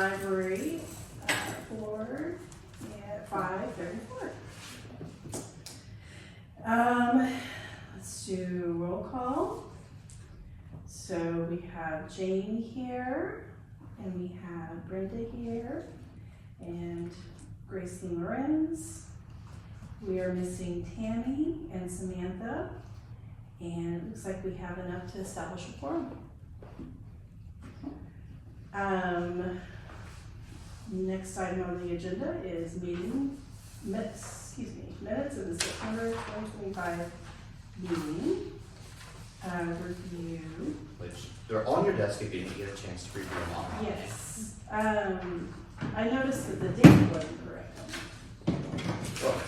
library for 5:34. Let's do roll call. So we have Jane here, and we have Brenda here, and Gracie Lorenz. We are missing Tammy and Samantha, and it looks like we have enough to establish a quorum. Next item on the agenda is minutes of the September 2025 meeting. Review. Which, they're on your desk if you didn't get a chance to review them online. Yes. I noticed that the date wasn't correct. Oh,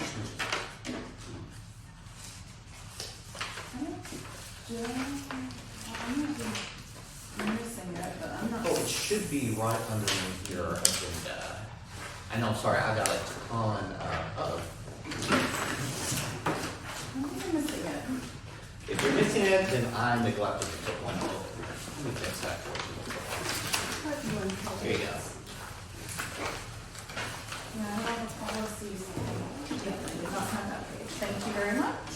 I'm missing it, but I'm not. oh, it should be right underneath your agenda. I know, sorry, I got a ton of. I'm missing it. If you're missing it, then I neglected to put one over. Let me fix that for you. Here you go. Yeah, I have all the policies. Yeah, I did not have that page. Thank you very much.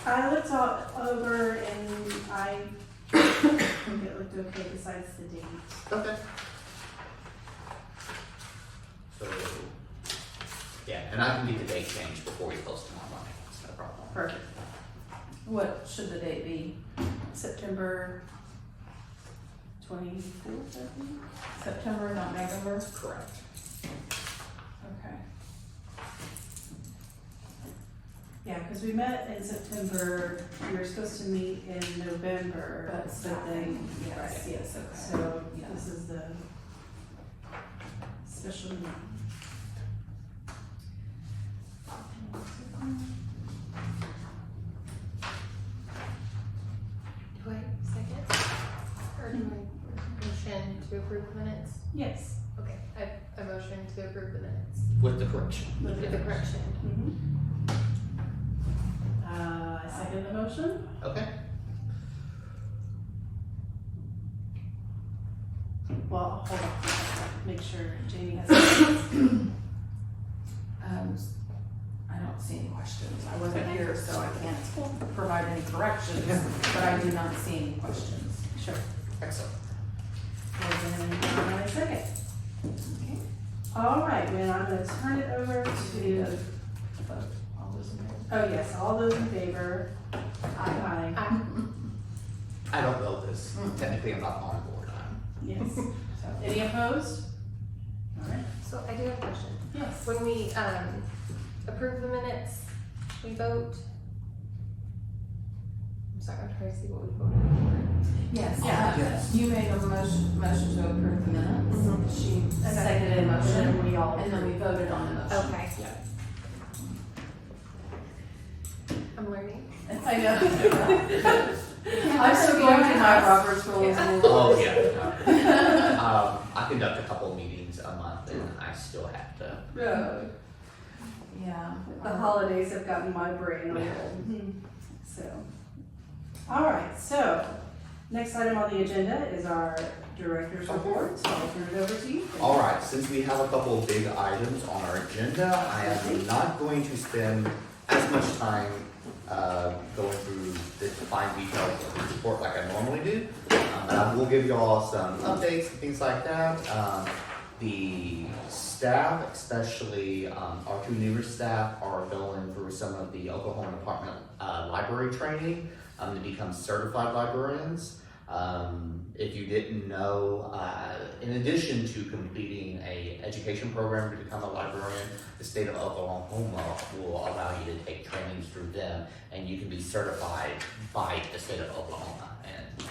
I looked all over and I think it looked okay besides the date. Okay. So, yeah, and I can get the date changed before you post tomorrow morning. It's no problem. Perfect. What should the date be? September 24th, I think. September, not November? Correct. Okay. Yeah, because we met in September, we were supposed to meet in November, But then, yes, right, yes, okay. so Yeah. this is the special meeting. Do I second? Or do I motion to approve the minutes? Yes. Okay, I motion to approve the minutes With the correction. with the correction. I second the motion. Okay. Well, hold on, make sure Jamie has. I don't see any questions. I wasn't here, so I can't provide any corrections, but I do not see any questions. Sure. Excellent. And then I second. Okay. All right, then I'm gonna turn it over to, Vote. All those in favor? oh yes, all those in favor? Aye. Aye. I don't know this. Technically, I'm not on board. Yes. So, Any opposed? All right. So I do have a question. Yes. When we approve the minutes, we vote. I'm sorry, I'm trying to see what we voted for. Yes, Yes. you made a motion to approve the minutes. Mhm. She seconded a And motion, then we all. and then we voted on the motion. Okay. Yeah. I'm learning. I know. I'm still going through my Robert's rules. and Oh, rules. yeah. I conduct a couple of meetings a month and I still have to. Yeah. The holidays have gotten my brain on hold. So, all right, so next item on the agenda is our director's report, so I'll turn it over to you. All right, since we have a couple of big items on our agenda, I am not going to spend as much time going through the fine details of the report like I normally do. But I will give you all some updates and things like that. The staff, especially our two newer staff, are going through some of the Oklahoma Department library training to become certified librarians. If you didn't know, in addition to completing a education program to become a librarian, the state of Oklahoma will allow you to take trainings through them, and you can be certified by the state of Oklahoma. And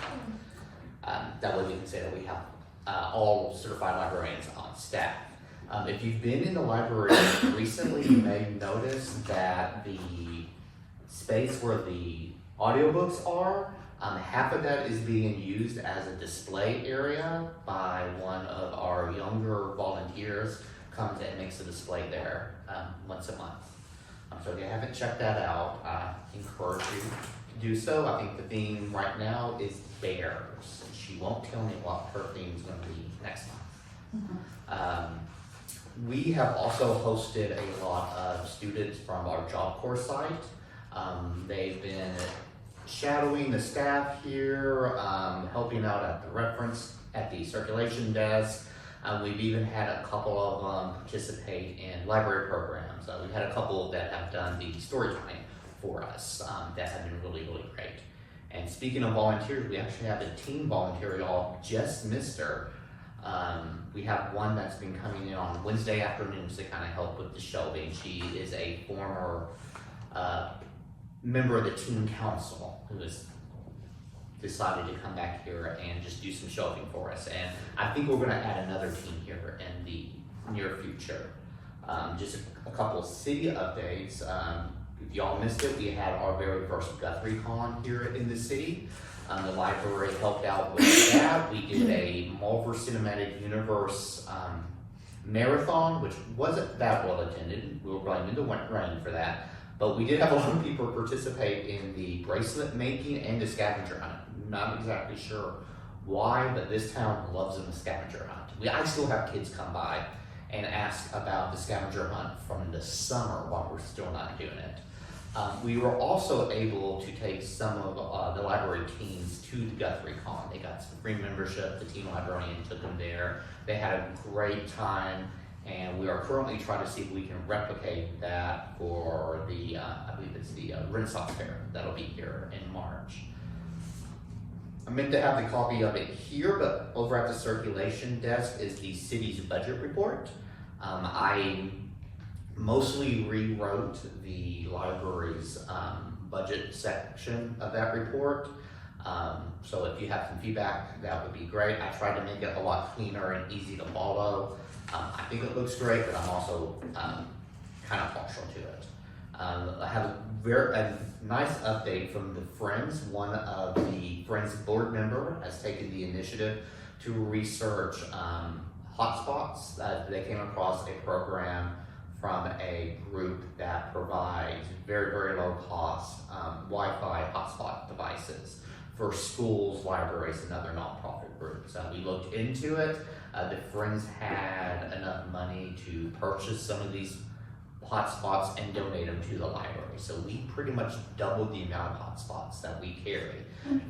that way we can say that we have all certified librarians on staff. If you've been in the library recently, you may notice that the space where the audiobooks are, half of that is being used as a display area by one of our younger volunteers. Comes and makes a display there once a month. So if you haven't checked that out, I encourage you do so. I think the theme right now is bears. She won't tell me what her theme is going to be next month. We have also hosted a lot of students from our Job Corps site. They've been shadowing the staff here, helping out at the reference, at the circulation desk. We've even had a couple of them participate in library programs. We've had a couple that have done the story time for us that have been really, really great. And speaking of volunteers, we actually have a team volunteer, y'all just missed her. We have one that's been coming in on Wednesday afternoons to kind of help with the shelving. She is a former member of the teen council who has decided to come back here and just do some shelving for us. And I think we're going to add another team here in the near future. Just a couple of city updates. If y'all missed it, we had our very first Guthrie Con here in the city. The library helped out with that. We did a Marvel Cinematic Universe marathon, which wasn't that well attended. We were running into rain for that. But we did have a lot of people participate in the bracelet making and the scavenger hunt. Not exactly sure why, but this town loves a scavenger hunt. I still have kids come by and ask about the scavenger hunt from the summer while we're still not doing it. We were also able to take some of the library teams to the Guthrie Con. They got some free membership. The team librarian took them there. They had a great time, and we are currently trying to see if we can replicate that for the, I believe it's the Renaissance Fair that'll be here in March. I meant to have the copy of it here, but over at the circulation desk is the city's budget report. I mostly rewrote the library's budget section of that report. So if you have some feedback, that would be great. I tried to make it a lot cleaner and easy to follow. I think it looks great, but I'm also kind of partial to it. I have a nice update from the Friends. One of the Friends board member has taken the initiative to research hotspots. They came across a program from a group that provides very, very low cost Wi-Fi hotspot devices for schools, libraries, and other nonprofit groups. We looked into it. The Friends had enough money to purchase some of these hotspots and donate them to the library. So we pretty much doubled the amount of hotspots that we carry.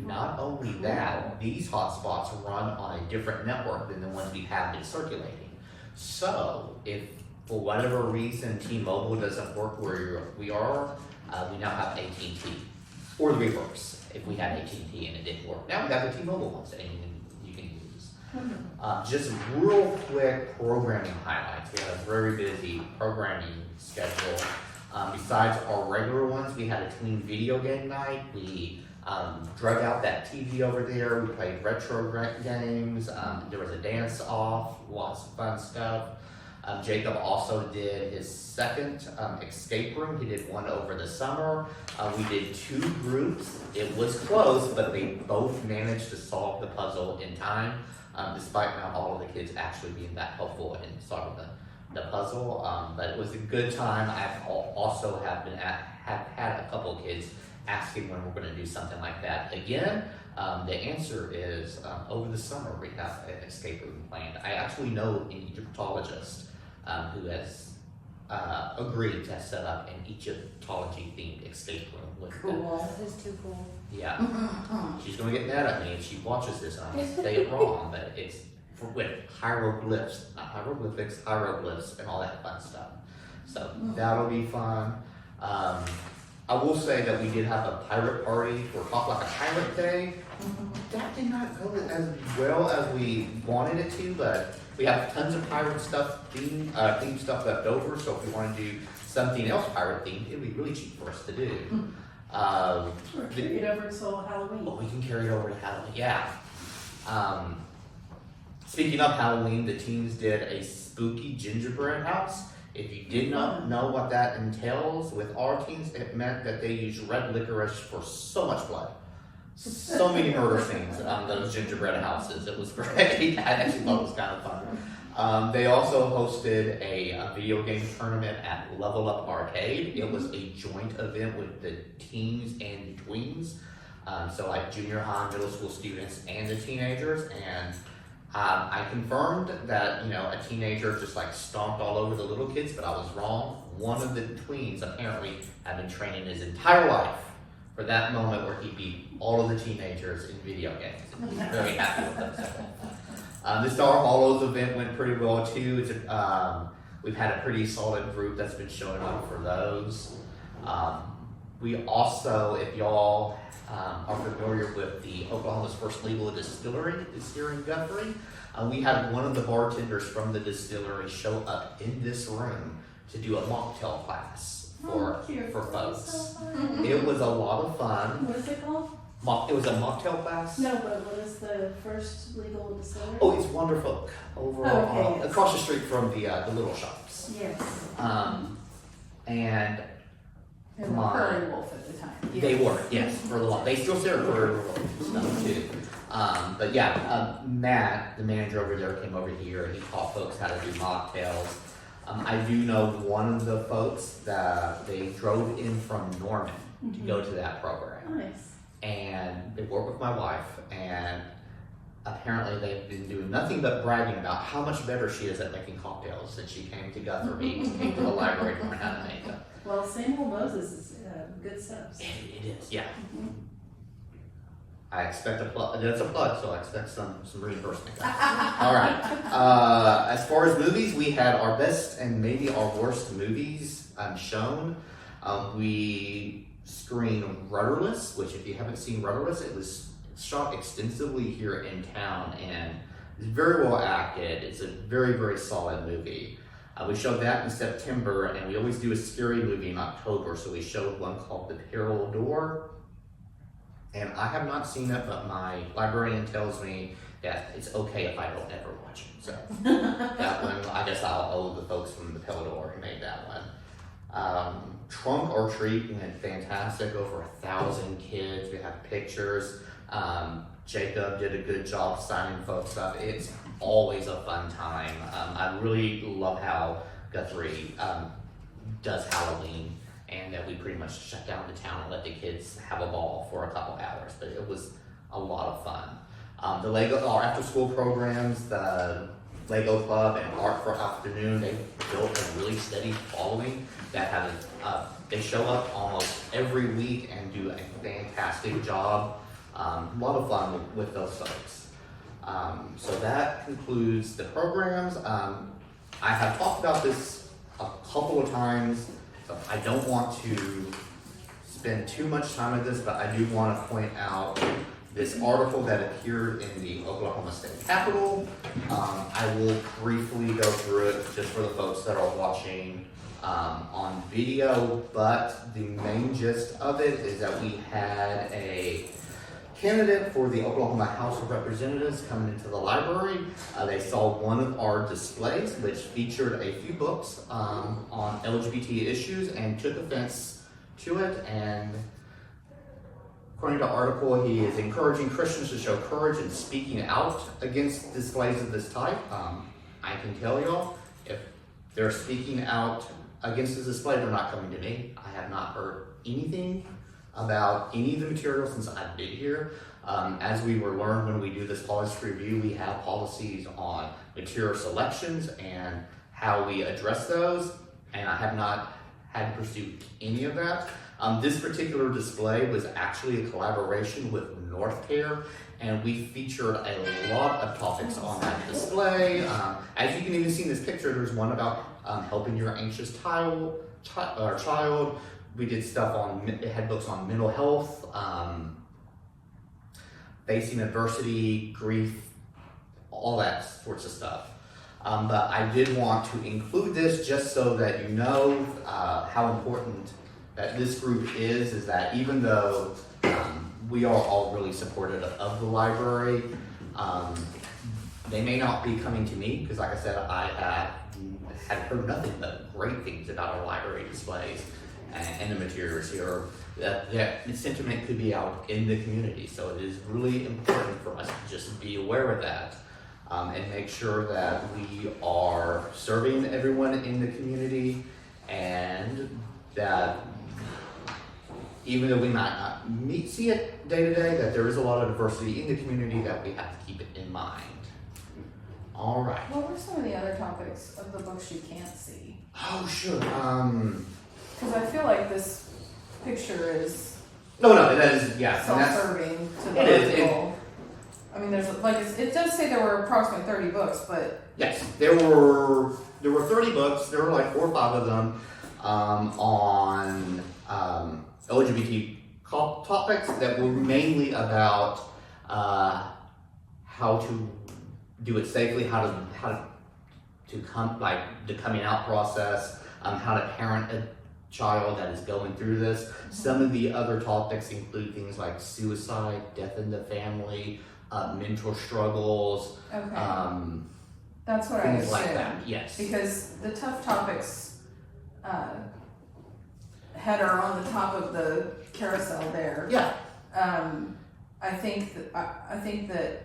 Not only that, these hotspots run on a different network than the ones we have been circulating. So if for whatever reason T-Mobile doesn't work where we are, we now have AT&T, or the reverse. If we had AT&T and it didn't work, now we got the T-Mobile ones that you can use. Just real quick programming highlights. We had a very busy programming schedule. Besides our regular ones, we had a tween video game night. We drug out that TV over there. We played retro games. There was a dance off, lots of fun stuff. Jacob also did his second escape room. He did one over the summer. We did 2 groups. It was close, but they both managed to solve the puzzle in time, despite not all of the kids actually being that helpful in solving the puzzle. But it was a good time. I've also have had a couple of kids asking when we're going to do something like that again. The answer is over the summer we have an escape room planned. I actually know an Egyptologist who has agreed to set up an Egyptology themed escape room with them. That is too cool. Yeah. She's going to get mad at me if she watches this and I'm going to say it wrong, but it's with hieroglyphs, not hieroglyphics, hieroglyphs and all that fun stuff. So that'll be fun. I will say that we did have a pirate party for Talk Like a Pirate Day. That did not go as well as we wanted it to, but we have tons of pirate stuff, themed stuff left over, so if we want to do something else pirate themed, it'd be really cheap for us to do. Or carry it over till Halloween. Well, we can carry it over to Halloween, yeah. Speaking of Halloween, the teens did a spooky gingerbread house. If you did not know what that entails, with our teens, it meant that they used red licorice for so much blood. So many murder scenes on those gingerbread houses. It was great. I actually thought it was kind of fun. They also hosted a video game tournament at Level Up Arcade. It was a joint event with the teens and the tweens. So like junior high, middle school students and the teenagers. And I confirmed that, a teenager just like stomped all over the little kids, but I was wrong. One of the tweens apparently had been training his entire life for that moment where he beat all of the teenagers in video games. And he's very happy with himself. The Star Hollows event went pretty well too. We've had a pretty solid group that's been showing up for those. We also, if y'all are familiar with the Oklahoma's first legal distillery, is here in Guthrie. We had one of the bartenders from the distillery show up in this room to do a mocktail class for folks. It was a lot of fun. What is it called? It was a mocktail class. No, but what is the first legal distillery? Oh, it's Wonderfolk over Okay, yes. across the street from the little shops. Yes. And They were Prairie Wolf at the time. they were, yes, for the long. They still serve Prairie Wolf stuff too. But yeah, Matt, the manager over there, came over here and he taught folks how to do mocktails. I do know one of the folks that they drove in from Norman to go to that program. Nice. And they work with my wife, and apparently they've been doing nothing but bragging about how much better she is at making cocktails since she came to Guthrie and came to the library to learn how to make them. Well, St. Moses is good stuff. So. It is, yeah. I expect a plug. That's a plug, so I expect some reimbursement. All right. As far as movies, we had our best and maybe our worst movies shown. We screened Rudderless, which if you haven't seen Rudderless, it was shot extensively here in town and it's very well acted. It's a very, very solid movie. We showed that in September, and we always do a scary movie in October, so we showed one called The Peril Door. And I have not seen it, but my librarian tells me that it's okay if I don't ever watch it. So that one, I guess I'll owe the folks from The Peril Door who made that one. Trunk or Treat went fantastic, over 1,000 kids. We have pictures. Jacob did a good job signing folks up. It's always a fun time. I really love how Guthrie does Halloween, and that we pretty much shut down the town and let the kids have a ball for a couple hours, but it was a lot of fun. Our after school programs, the Lego Club and Art for Afternoon, they built a really steady following that have they show up almost every week and do a fantastic job. A lot of fun with those folks. So that concludes the programs. I have talked about this a couple of times, so I don't want to spend too much time with this, but I do want to point out this article that appeared in the Oklahoma State Capitol. I will briefly go through it just for the folks that are watching on video, but the main gist of it is that we had a candidate for the Oklahoma House of Representatives coming into the library. They saw one of our displays, which featured a few books on LGBT issues, and took offense to it. And according to the article, he is encouraging Christians to show courage in speaking out against displays of this type. I can tell y'all, if they're speaking out against this display, they're not coming to me. I have not heard anything about any of the material since I've been here. As we were learned when we do this policy review, we have policies on material selections and how we address those, and I have not had to pursue any of that. This particular display was actually a collaboration with North Care, and we featured a lot of topics on that display. As you can even see in this picture, there's one about helping your anxious child. We did stuff it had books on mental health, facing adversity, grief, all that sorts of stuff. But I did want to include this just so that you know how important that this group is that even though we are all really supportive of the library, they may not be coming to me, because like I said, I had heard nothing but great things about our library displays and the materials here. That sentiment could be out in the community, so it is really important for us to just be aware of that. and make sure that we are serving everyone in the community, and that even though we might not see it day to day, that there is a lot of diversity in the community, that we have to keep it in mind. All right. What were some of the other topics of the books you can't see? Oh, sure. Because I feel like this picture is No, that is, yeah. And that's, self-serving to the it is, article. I mean, there's like it does say there were approximately 30 books, but yes, there were 30 books. There were like 4 or 5 of them on LGBT topics that were mainly about how to do it safely, how to come, like the coming out process, how to parent a child that is going through this. Some of the other topics include things like suicide, death in the family, mental struggles, okay. That's what I things assumed. like that. Yes. Because the tough topics header on the top of the carousel there. Yeah. I think that,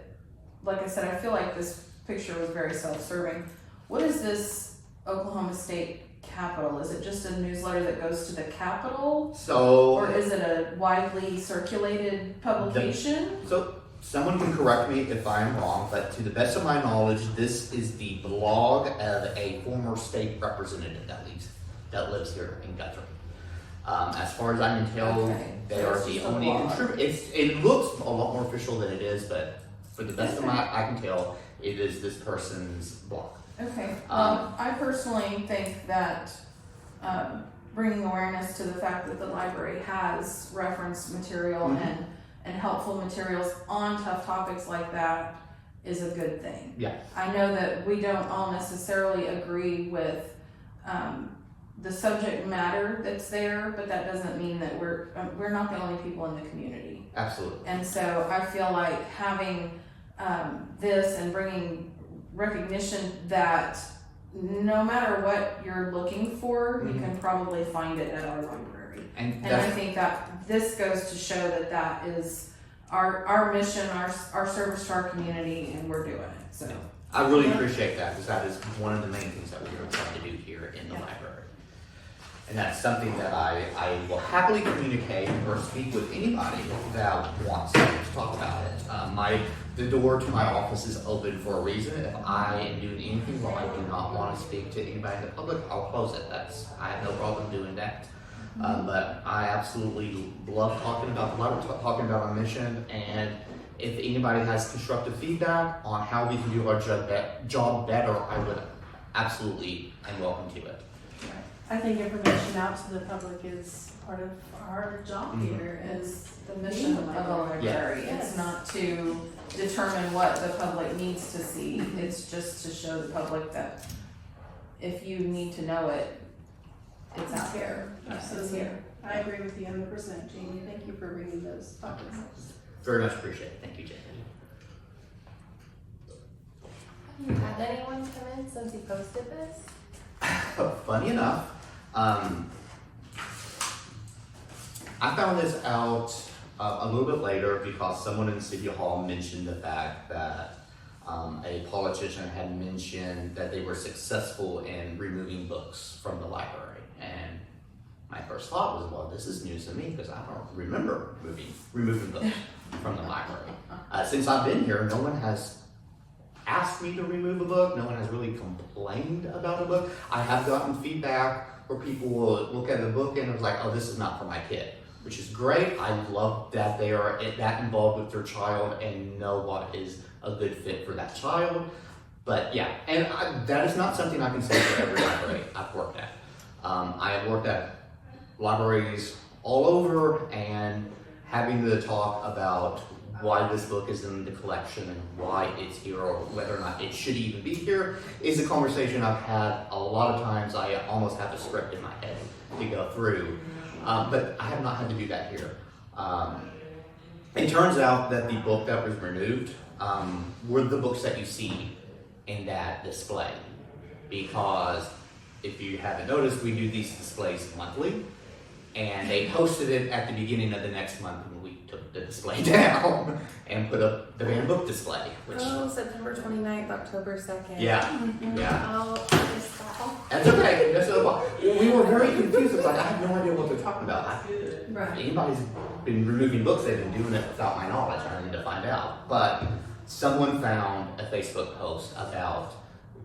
like I said, I feel like this picture was very self-serving. What is this Oklahoma State Capitol? Is it just a newsletter that goes to the Capitol? So. Or is it a widely circulated publication? So someone can correct me if I'm wrong, but to the best of my knowledge, this is the blog of a former state representative that lives here in Guthrie. As far as I can tell, Okay. they So are it's the just a only blog. contributor. It looks a lot more official than it is, but for the best of I can tell, it is this person's blog. Okay, well, I personally think that bringing awareness to the fact that the library has reference material Mhm. and helpful materials on tough topics like that is a good thing. Yeah. I know that we don't all necessarily agree with the subject matter that's there, but that doesn't mean that we're not the only people in the community. Absolutely. And so I feel like having this and bringing recognition that no matter what you're looking for, you can probably find it at our library. And And I think that this goes to show that that is our mission, our service to our community, and we're doing it. So I really appreciate that, because that is one of the main things that we are trying to do here in the library. And that's something that I will happily communicate or speak with anybody that wants to talk about it. The door to my office is open for a reason. If I am doing anything where I do not want to speak to anybody in the public, I'll close it. I have no problem doing that. But I absolutely love talking about the library, talking about our mission, and if anybody has constructive feedback on how we can do our job better, I would absolutely am welcome to it. I think information out to the public is part of our job Mhm. here is the being mission a of a library. library. Yes. It's not to determine what the public needs to see. It's just to show the public that if you need to know it, it's out there. Yeah, it's Absolutely. here. I agree with you 100%, Jamie. Thank you for bringing those topics up. Very much appreciate it. Thank you, Jamie. Have you had anyone come in since you posted this? Funny enough, I found this out a little bit later because someone in City Hall mentioned the fact that a politician had mentioned that they were successful in removing books from the library. And my first thought was, well, this is news to me because I don't remember removing books from the library. Since I've been here, no one has asked me to remove a book. No one has really complained about a book. I have gotten feedback where people will look at a book and it's like, oh, this is not for my kid, which is great. I love that they are that involved with their child and know what is a good fit for that child. But yeah, and that is not something I can say for every library I've worked at. I have worked at libraries all over, and having the talk about why this book is in the collection and why it's here or whether or not it should even be here is a conversation I've had a lot of times. I almost have a script in my head to go through, but I have not had to do that here. It turns out that the book that was removed were the books that you see in that display, because if you haven't noticed, we do these displays monthly, and they posted it at the beginning of the next month when we took the display down and put up the banned book display, which, Oh, September 29th, October 2nd. yeah, yeah. Oh, I missed that. That's okay. That's no problem. We were very confused. It's like, I have no idea what they're talking about. Right. Anybody's been removing books, they've been doing it without my knowledge. I need to find out. But someone found a Facebook post about,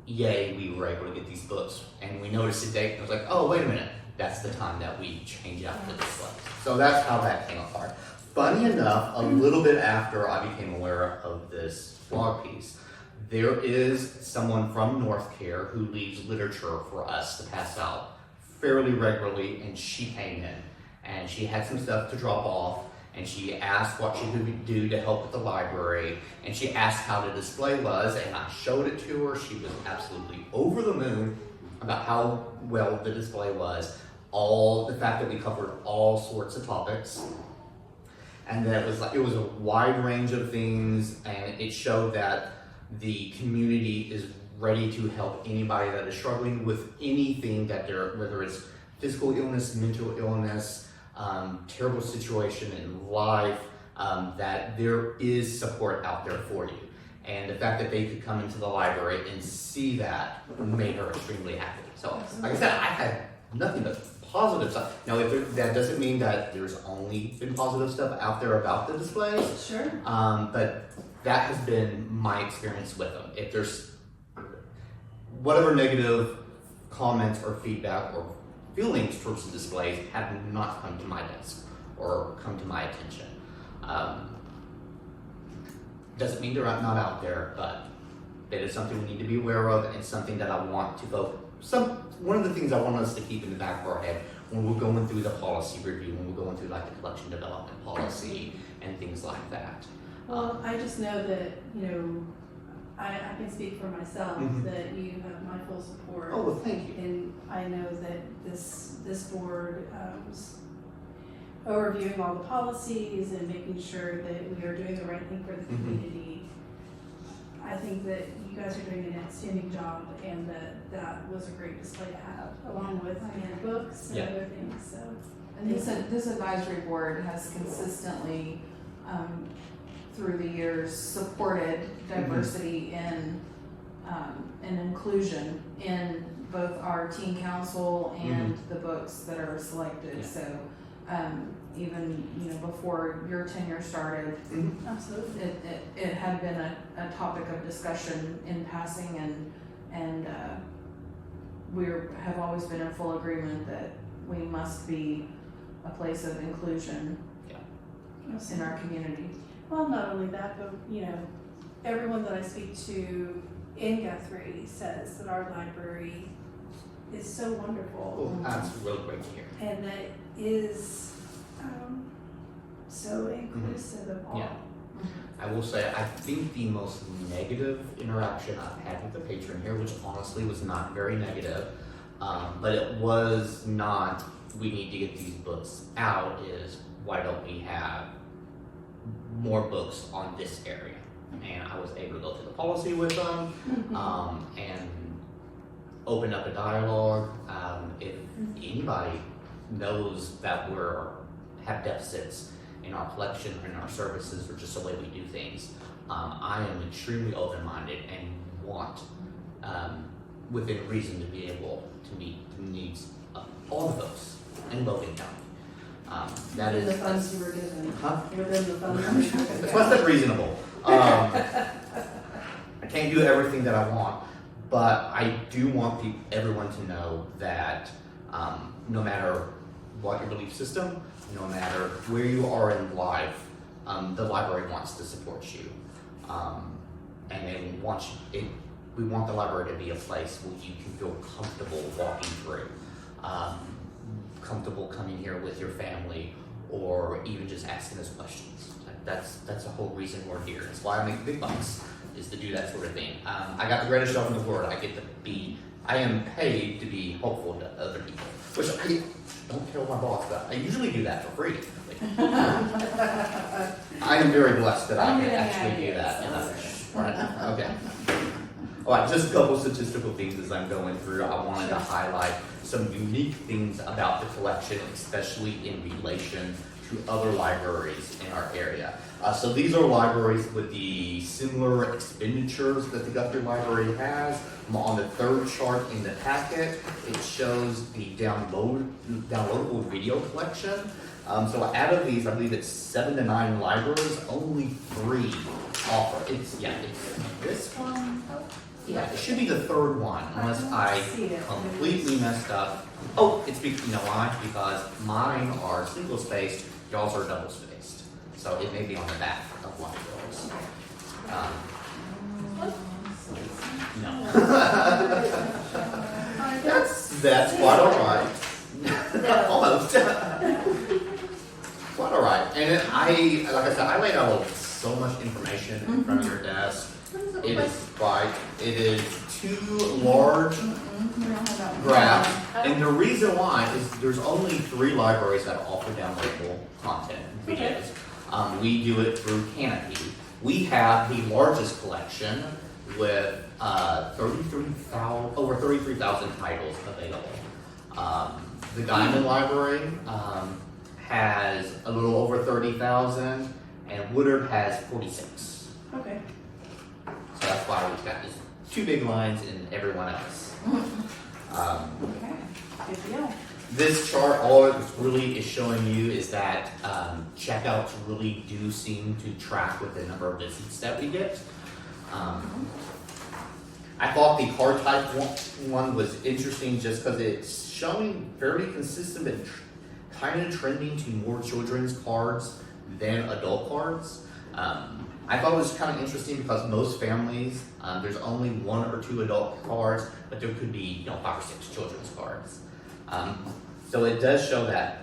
yay, we were able to get these books. And we noticed a date and it was like, oh, wait a minute. That's the time that we change out the display. So that's how that came apart. Funny enough, a little bit after I became aware of this blog piece, there is someone from North Care who leaves literature for us to pass out fairly regularly, and she came in and she had some stuff to drop off, and she asked what she could do to help with the library, and she asked how the display was, and I showed it to her. She was absolutely over the moon about how well the display was, all the fact that we covered all sorts of topics, and that it was a wide range of things, and it showed that the community is ready to help anybody that is struggling with anything that whether it's physical illness, mental illness, terrible situation in life, that there is support out there for you. And the fact that they could come into the library and see that made her extremely happy. So, like I said, I had nothing but positive stuff. Now, that doesn't mean that there's only been positive stuff out there about the displays. Sure. But that has been my experience with them. If there's whatever negative comments or feedback or feelings towards the displays have not come to my desk or come to my attention. Doesn't mean they're not out there, but it is something we need to be aware of, and something that I want to vote. One of the things I want us to keep in the back of our head when we're going through the policy review, when we're going through like the collection development policy and things like that. Well, I just know that, I can speak for myself, that you have my full support. Oh, well, thank you. And I know that this board is overviewing all the policies and making sure that we are doing the right thing for the community. I think that you guys are doing an outstanding job, and that was a great display to have, along with books and other things. So, And this advisory board has consistently, through the years, supported diversity and inclusion in both our teen council and the books that are selected. Yeah. So even before your tenure started, absolutely. it had been a topic of discussion in passing, and we have always been in full agreement that we must be a place of inclusion in our community. Well, not only that, but everyone that I speak to in Guthrie says that our library is so wonderful. Well, that's really great to hear. And that is so inclusive of all. Yeah. I will say, I think the most negative interaction I've had with the patron here, which honestly was not very negative, but it was not, we need to get these books out, is why don't we have more books on this area? And I was able to go through the policy with them and open up a dialogue. If anybody knows that we have deficits in our collection or in our services or just the way we do things, I am extremely open-minded and want, within reason, to be able to meet the needs of all of those in Logan County. That Within is the funds you were given. Huh? Within the funds. That's why I said reasonable. I can't do everything that I want, but I do want everyone to know that no matter what your belief system, no matter where you are in life, the library wants to support you, and we want the library to be a place where you can feel comfortable walking through, comfortable coming here with your family, or even just asking us questions. That's the whole reason we're here. That's why I make big bucks, is to do that sort of thing. I got the greatest job in the world. I am paid to be helpful to other people, which I don't tell my boss about. I usually do that for free. I am very blessed that I can actually do that. Right? Okay. All right, just a couple statistical things as I'm going through. I wanted to highlight some unique things about the collection, especially in relation to other libraries in our area. So these are libraries with the similar expenditures that the Guthrie Library has. On the third chart in the packet, it shows the downloadable video collection. So out of these, I believe it's 7 to 9 libraries, only 3 offer. It's this one. Yeah, it should be the third one, unless I completely messed up. Oh, you know why? Because mine are single spaced, y'all's are double spaced. So it may be on the back of one of those. No. That's quite alright. Almost. Quite alright. And then like I said, I laid out so much information in front of your desk. It is too large graphs. And the reason why is there's only 3 libraries that offer downloadable content videos. We do it through Canopy. We have the largest collection with over 33,000 titles available. The Diamond Library has a little over 30,000, and Woodard has 46. Okay. So that's why we've got these 2 big lines and everyone else. Okay. Good deal. This chart, all it really is showing you is that checkouts really do seem to track with the number of visits that we get. I thought the card type one was interesting just because it's showing fairly consistent and kind of trending to more children's cards than adult cards. I thought it was kind of interesting because most families, there's only 1 or 2 adult cards, but there could be 5 or 6 children's cards. So it does show that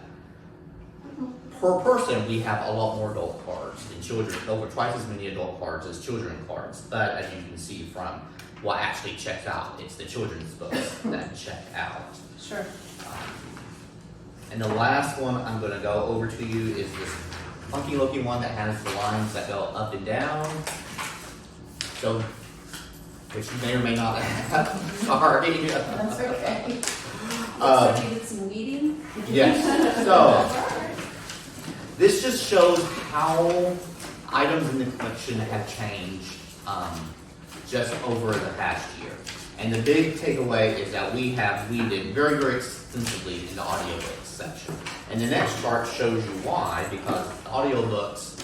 per person we have a lot more adult cards than children, over twice as many adult cards as children cards. But as you can see from what actually checks out, it's the children's books that check out. Sure. And the last one I'm going to go over to you is this funky looking one that has the lines that go up and down. So, which you may or may not have. Sorry. That's okay. Um, So you did some weeding? Yes. So, this just shows how items in the collection have changed just over the past year. And the big takeaway is that we have weeded very, very extensively in the audiobooks section. And the next chart shows you why, because the audiobooks,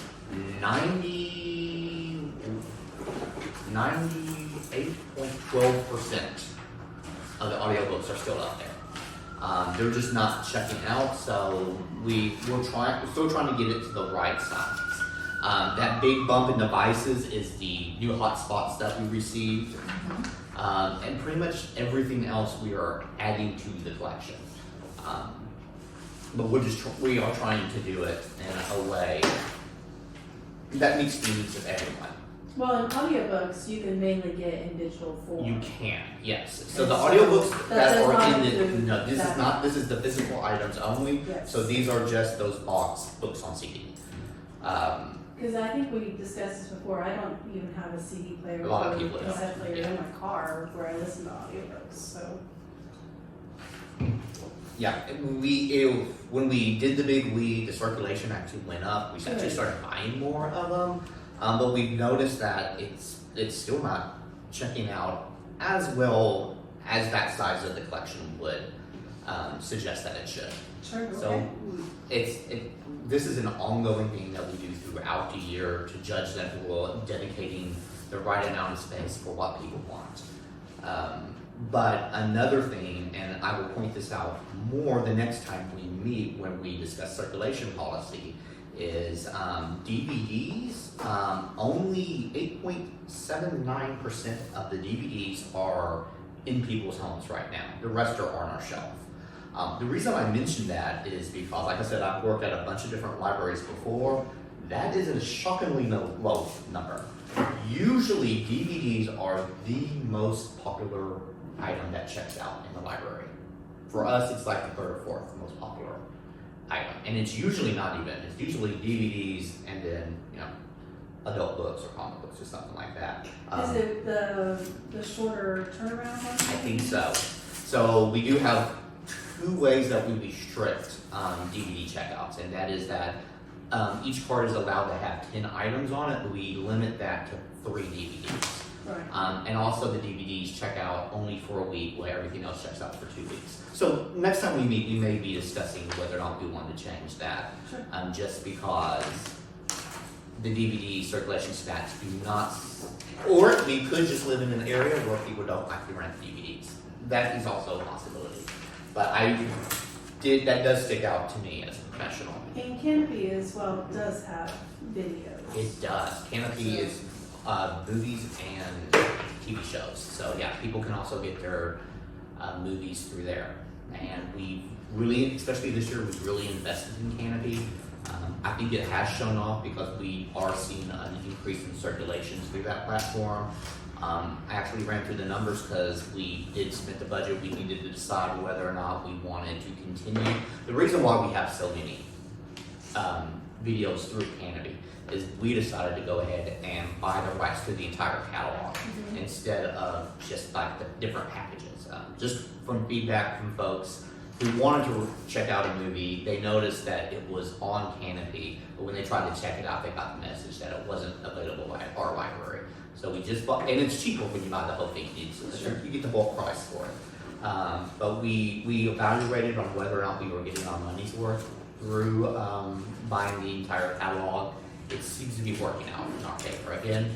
98.12% of the audiobooks are still out there. They're just not checking out, so we're still trying to get it to the right size. That big bump in devices is the new hotspots that we received, and pretty much everything else we are adding to the collection. But we are trying to do it in a way that meets the needs of everyone. Well, in audiobooks, you can mainly get in digital form. You can, yes. So the And so audiobooks that that does are not in the, include no, this that. is not, this is the physical items only. Yes. So these are just those books on CD. Because I think we discussed this before, I don't even have a CD player A lot of or people don't, cassette player yeah. in my car where I listen to audiobooks, so. Yeah, when we did the big weed, the circulation actually went up. We actually started buying more of them, but we've noticed that it's still not checking out as well as that size of the collection would suggest that it should. Sure, okay. So this is an ongoing thing that we do throughout the year to judge that we're dedicating the right amount of space for what people want. But another thing, and I will point this out more the next time we meet when we discuss circulation policy, is DVDs. Only 8.79% of the DVDs are in people's homes right now. The rest are on our shelf. The reason I mentioned that is because, like I said, I've worked at a bunch of different libraries before. That is a shockingly low number. Usually DVDs are the most popular item that checks out in the library. For us, it's like the 3rd or 4th most popular item. And it's usually not even. It's usually DVDs and then, adult books or comic books or something like that. Is it the shorter turnaround one? I think so. So we do have 2 ways that we restrict DVD checkouts, and that is that each card is allowed to have 10 items on it, but we limit that to 3 DVDs. Right. And also the DVDs check out only for a week, while everything else checks out for 2 weeks. So next time we meet, we may be discussing whether or not we want to change that. Sure. Just because the DVD circulation stats do not, or we could just live in an area where people don't like to rent DVDs. That is also a possibility. But that does stick out to me as a professional. And Canopy as well does have videos. It does. Canopy is movies and TV shows. So yeah, people can also get their movies through there. And we really, especially this year, we've really invested in Canopy. I think it has shown off because we are seeing an increase in circulation through that platform. I actually ran through the numbers because we did submit the budget. We needed to decide whether or not we wanted to continue. The reason why we have so many videos through Canopy is we decided to go ahead and buy the rights to the entire catalog instead of just like the different packages. Just from feedback from folks who wanted to check out a movie, they noticed that it was on Canopy, but when they tried to check it out, they got the message that it wasn't available at our library. So we just bought, and it's cheaper when you buy the whole thing. You get the bulk price for it. But we evaluated on whether or not we were getting our money's worth through buying the entire catalog. It seems to be working out in our favor. Again,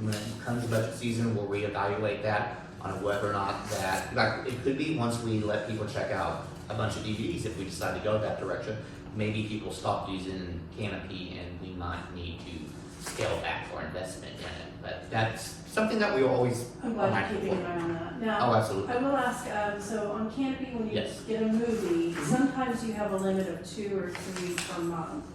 when it comes to budget season, we'll reevaluate that on whether or not that, like, it could be once we let people check out a bunch of DVDs, if we decide to go that direction, maybe people stop using Canopy and we might need to scale back our investment in it. But that's something that we always I'm glad you're keeping an eye on that. Now, Oh, absolutely. I will ask, so on Canopy, when you Yes. get a movie, sometimes you have a limit of 2 or 3 per month.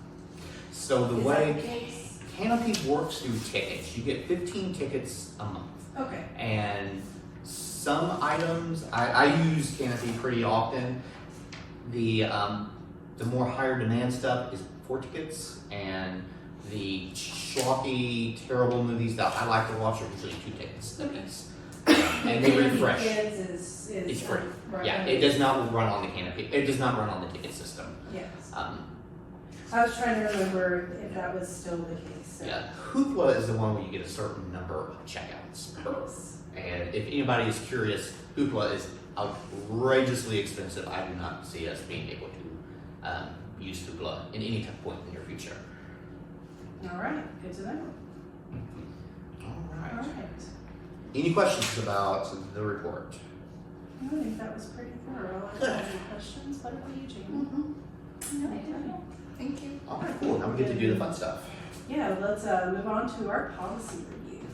So the Is way that the case? Canopy works through tickets, you get 15 tickets a month. Okay. And some items, I use Canopy pretty often. The more higher demand stuff is 4 tickets, and the schlocky, terrible movies that I like to watch are usually 2 tickets a piece. And they Canopy refresh. Kids is It's free. right. Yeah, it does not run on the Canopy. It does not run on the ticket system. Yes. Um, I was trying to remember if that was still the case. So. yeah, Hoopla is the one where you get a certain number of checkouts per month. Yes. And if anybody is curious, Hoopla is outrageously expensive. I do not see us being able to use Hoopla in any point in the near future. All right. Good to know. All All right. right. Any questions about the report? I think that was pretty thorough. I don't have any questions. What about you, Jamie? No, Thank you. All right, cool. Now we get to do the fun stuff. Yeah, let's move on to our policy review.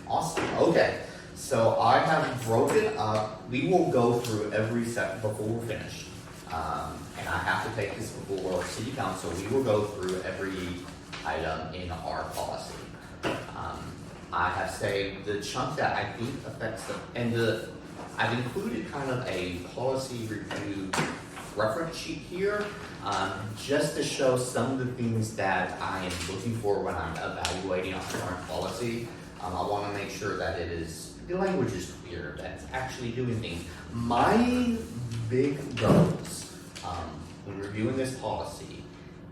Awesome. Okay. So I have broken up. We will go through every step before we're finished. And I have to take this before City Council. We will go through every item in our policy. I have saved the chunk that I think affects I've included kind of a policy review reference sheet here, just to show some of the things that I am looking for when I'm evaluating our current policy. I want to make sure that the language is clear, that it's actually doing things. My big goals when reviewing this policy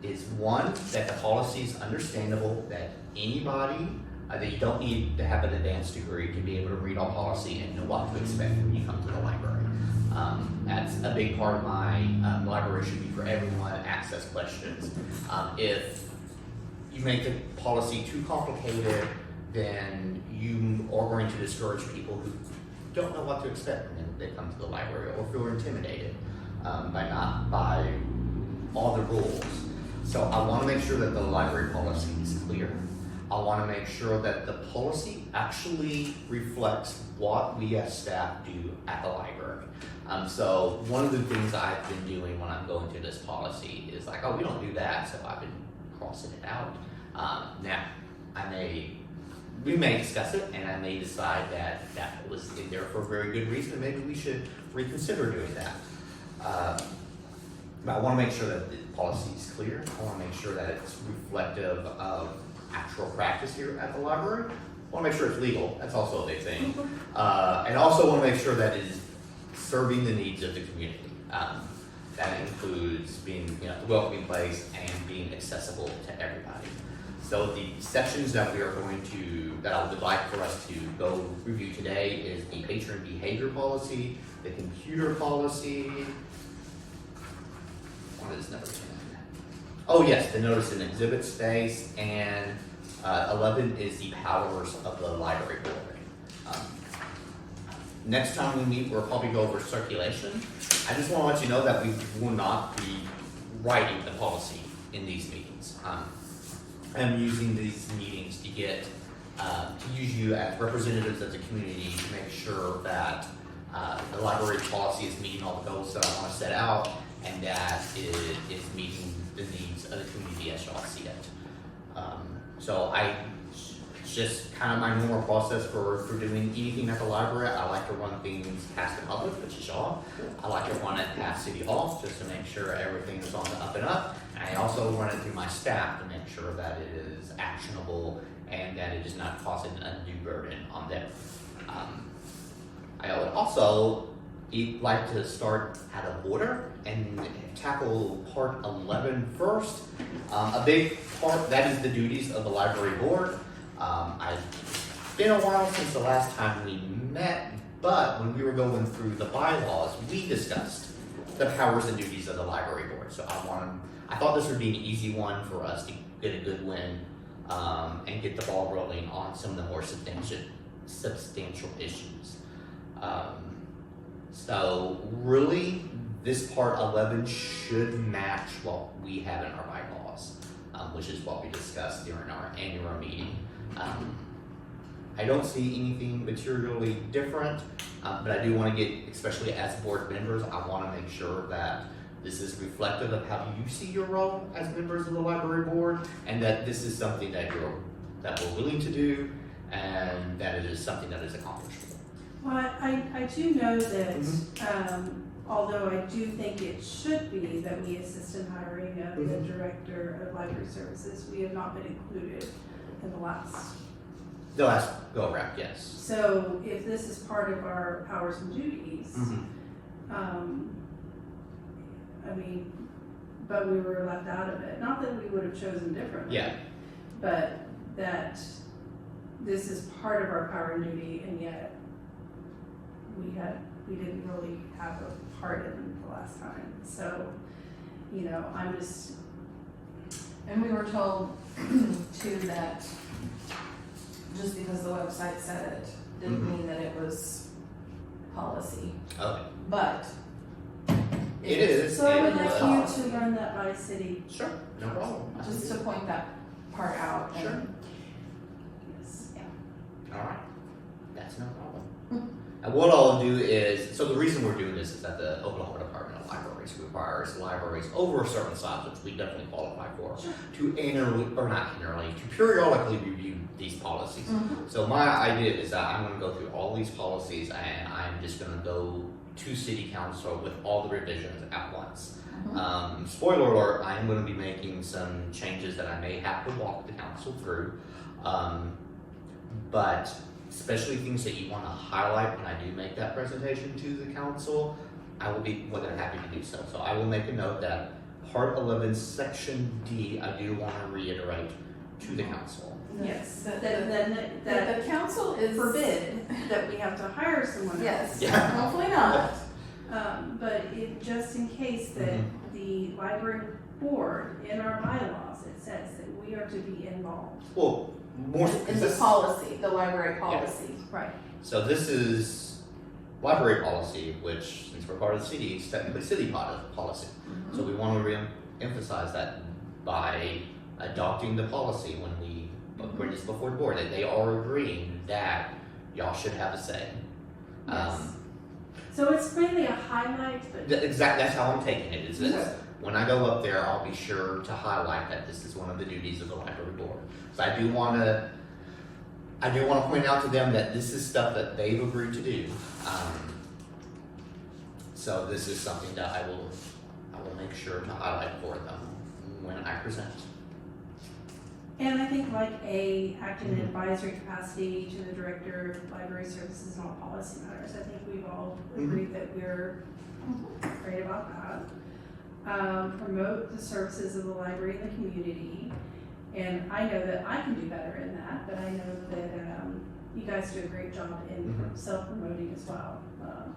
is one, that the policy is understandable, that anybody, that you don't need to have an advanced degree to be able to read our policy and know what to expect when you come to the library. That's a big part of my library should be for everyone, access questions. If you make the policy too complicated, then you are going to discourage people who don't know what to expect when they come to the library or feel intimidated by all the rules. So I want to make sure that the library policy is clear. I want to make sure that the policy actually reflects what we as staff do at the library. So one of the things I've been doing when I'm going through this policy is like, oh, we don't do that, so I've been crossing it out. Now, we may discuss it, and I may decide that that was in there for a very good reason, and maybe we should reconsider doing that. But I want to make sure that the policy is clear. I want to make sure that it's reflective of actual practice here at the library. I want to make sure it's legal. That's also a big thing. And also want to make sure that it is serving the needs of the community. That includes being, the welcoming place and being accessible to everybody. So the sections that I would like for us to go review today is the patron behavior policy, the computer policy. What is number 10? Oh yes, the notice and exhibit space, and 11 is the powers of the library board. Next time we meet, we'll probably go over circulation. I just want to let you know that we will not be writing the policy in these meetings. I'm using these meetings to use you as representatives of the community to make sure that the library policy is meeting all the goals that I want to set out, and that it is meeting the needs of the community as y'all see it. It's just kind of my normal process for doing anything at the library. I like to run things past the public, which is y'all. I like to run it past City Hall just to make sure everything is on the up and up. And I also run it through my staff to make sure that it is actionable and that it is not causing an undue burden on them. I would also like to start out of order and tackle part 11 first. A big part, that is the duties of the library board. It's been a while since the last time we met, but when we were going through the bylaws, we discussed the powers and duties of the library board. So I thought this would be an easy one for us to get a good win and get the ball rolling on some of the more substantial issues. So really, this part 11 should match what we have in our bylaws, which is what we discussed during our annual meeting. I don't see anything materially different, but I do want to get, especially as board members, I want to make sure that this is reflective of how you see your role as members of the library board, and that this is something that we're willing to do, and that it is something that is accomplishable. Well, I do know that, although I do think it should be that we assist in hiring of the director of library services, we have not been included in the last. The last go around, yes. So if this is part of our powers and duties, but we were left out of it. Not that we would have chosen differently. Yeah. But that this is part of our power and duty, and yet we didn't really have a part in it the last time. So, I'm just. And we were told too that just because the website said it didn't mean that it was policy. Okay. But It is. So I would It like was. you to run that by city. Sure, no problem. just to point that part out. Sure. And, Yes. yeah. All right, that's no problem. And what I'll do is, so the reason we're doing this is that the Oklahoma Department of Libraries requires libraries over a certain size, which we definitely qualify for, to periodically review these policies. So my idea is that I'm gonna go through all these policies and I'm just gonna go to city council with all the revisions at once. Spoiler alert, I am gonna be making some changes that I may have to walk the council through. But especially things that you want to highlight when I do make that presentation to the council, I will be more than happy to do so. So I will make a note that part 11, section D, I do want to reiterate to the council. Yes. That That the council is forbid that we have to hire someone else. Yes. Yeah. Hopefully not. But just in case that the library board, in our bylaws, it says that we are to be involved. Well, more In the policy, the library policy. Right. So this is library policy, which since we're part of the city, is technically city policy. So we want to re-emphasize that by adopting the policy when we bring this before the board, that they are agreeing that y'all should have a say. Yes. So it's mainly a highlight, but. That's how I'm taking it. Is this when I go up there, I'll be sure to highlight that this is one of the duties of the library board. So I do want to point out to them that this is stuff that they've agreed to do. So this is something that I will make sure to highlight for them when I present. And I think acting in advisory capacity to the director of library services and all policy matters. I think we've all agreed that we're great about that. promote the services of the library in the community. And I know that I can do better in that, but I know that you guys do a great job in self-promoting as well,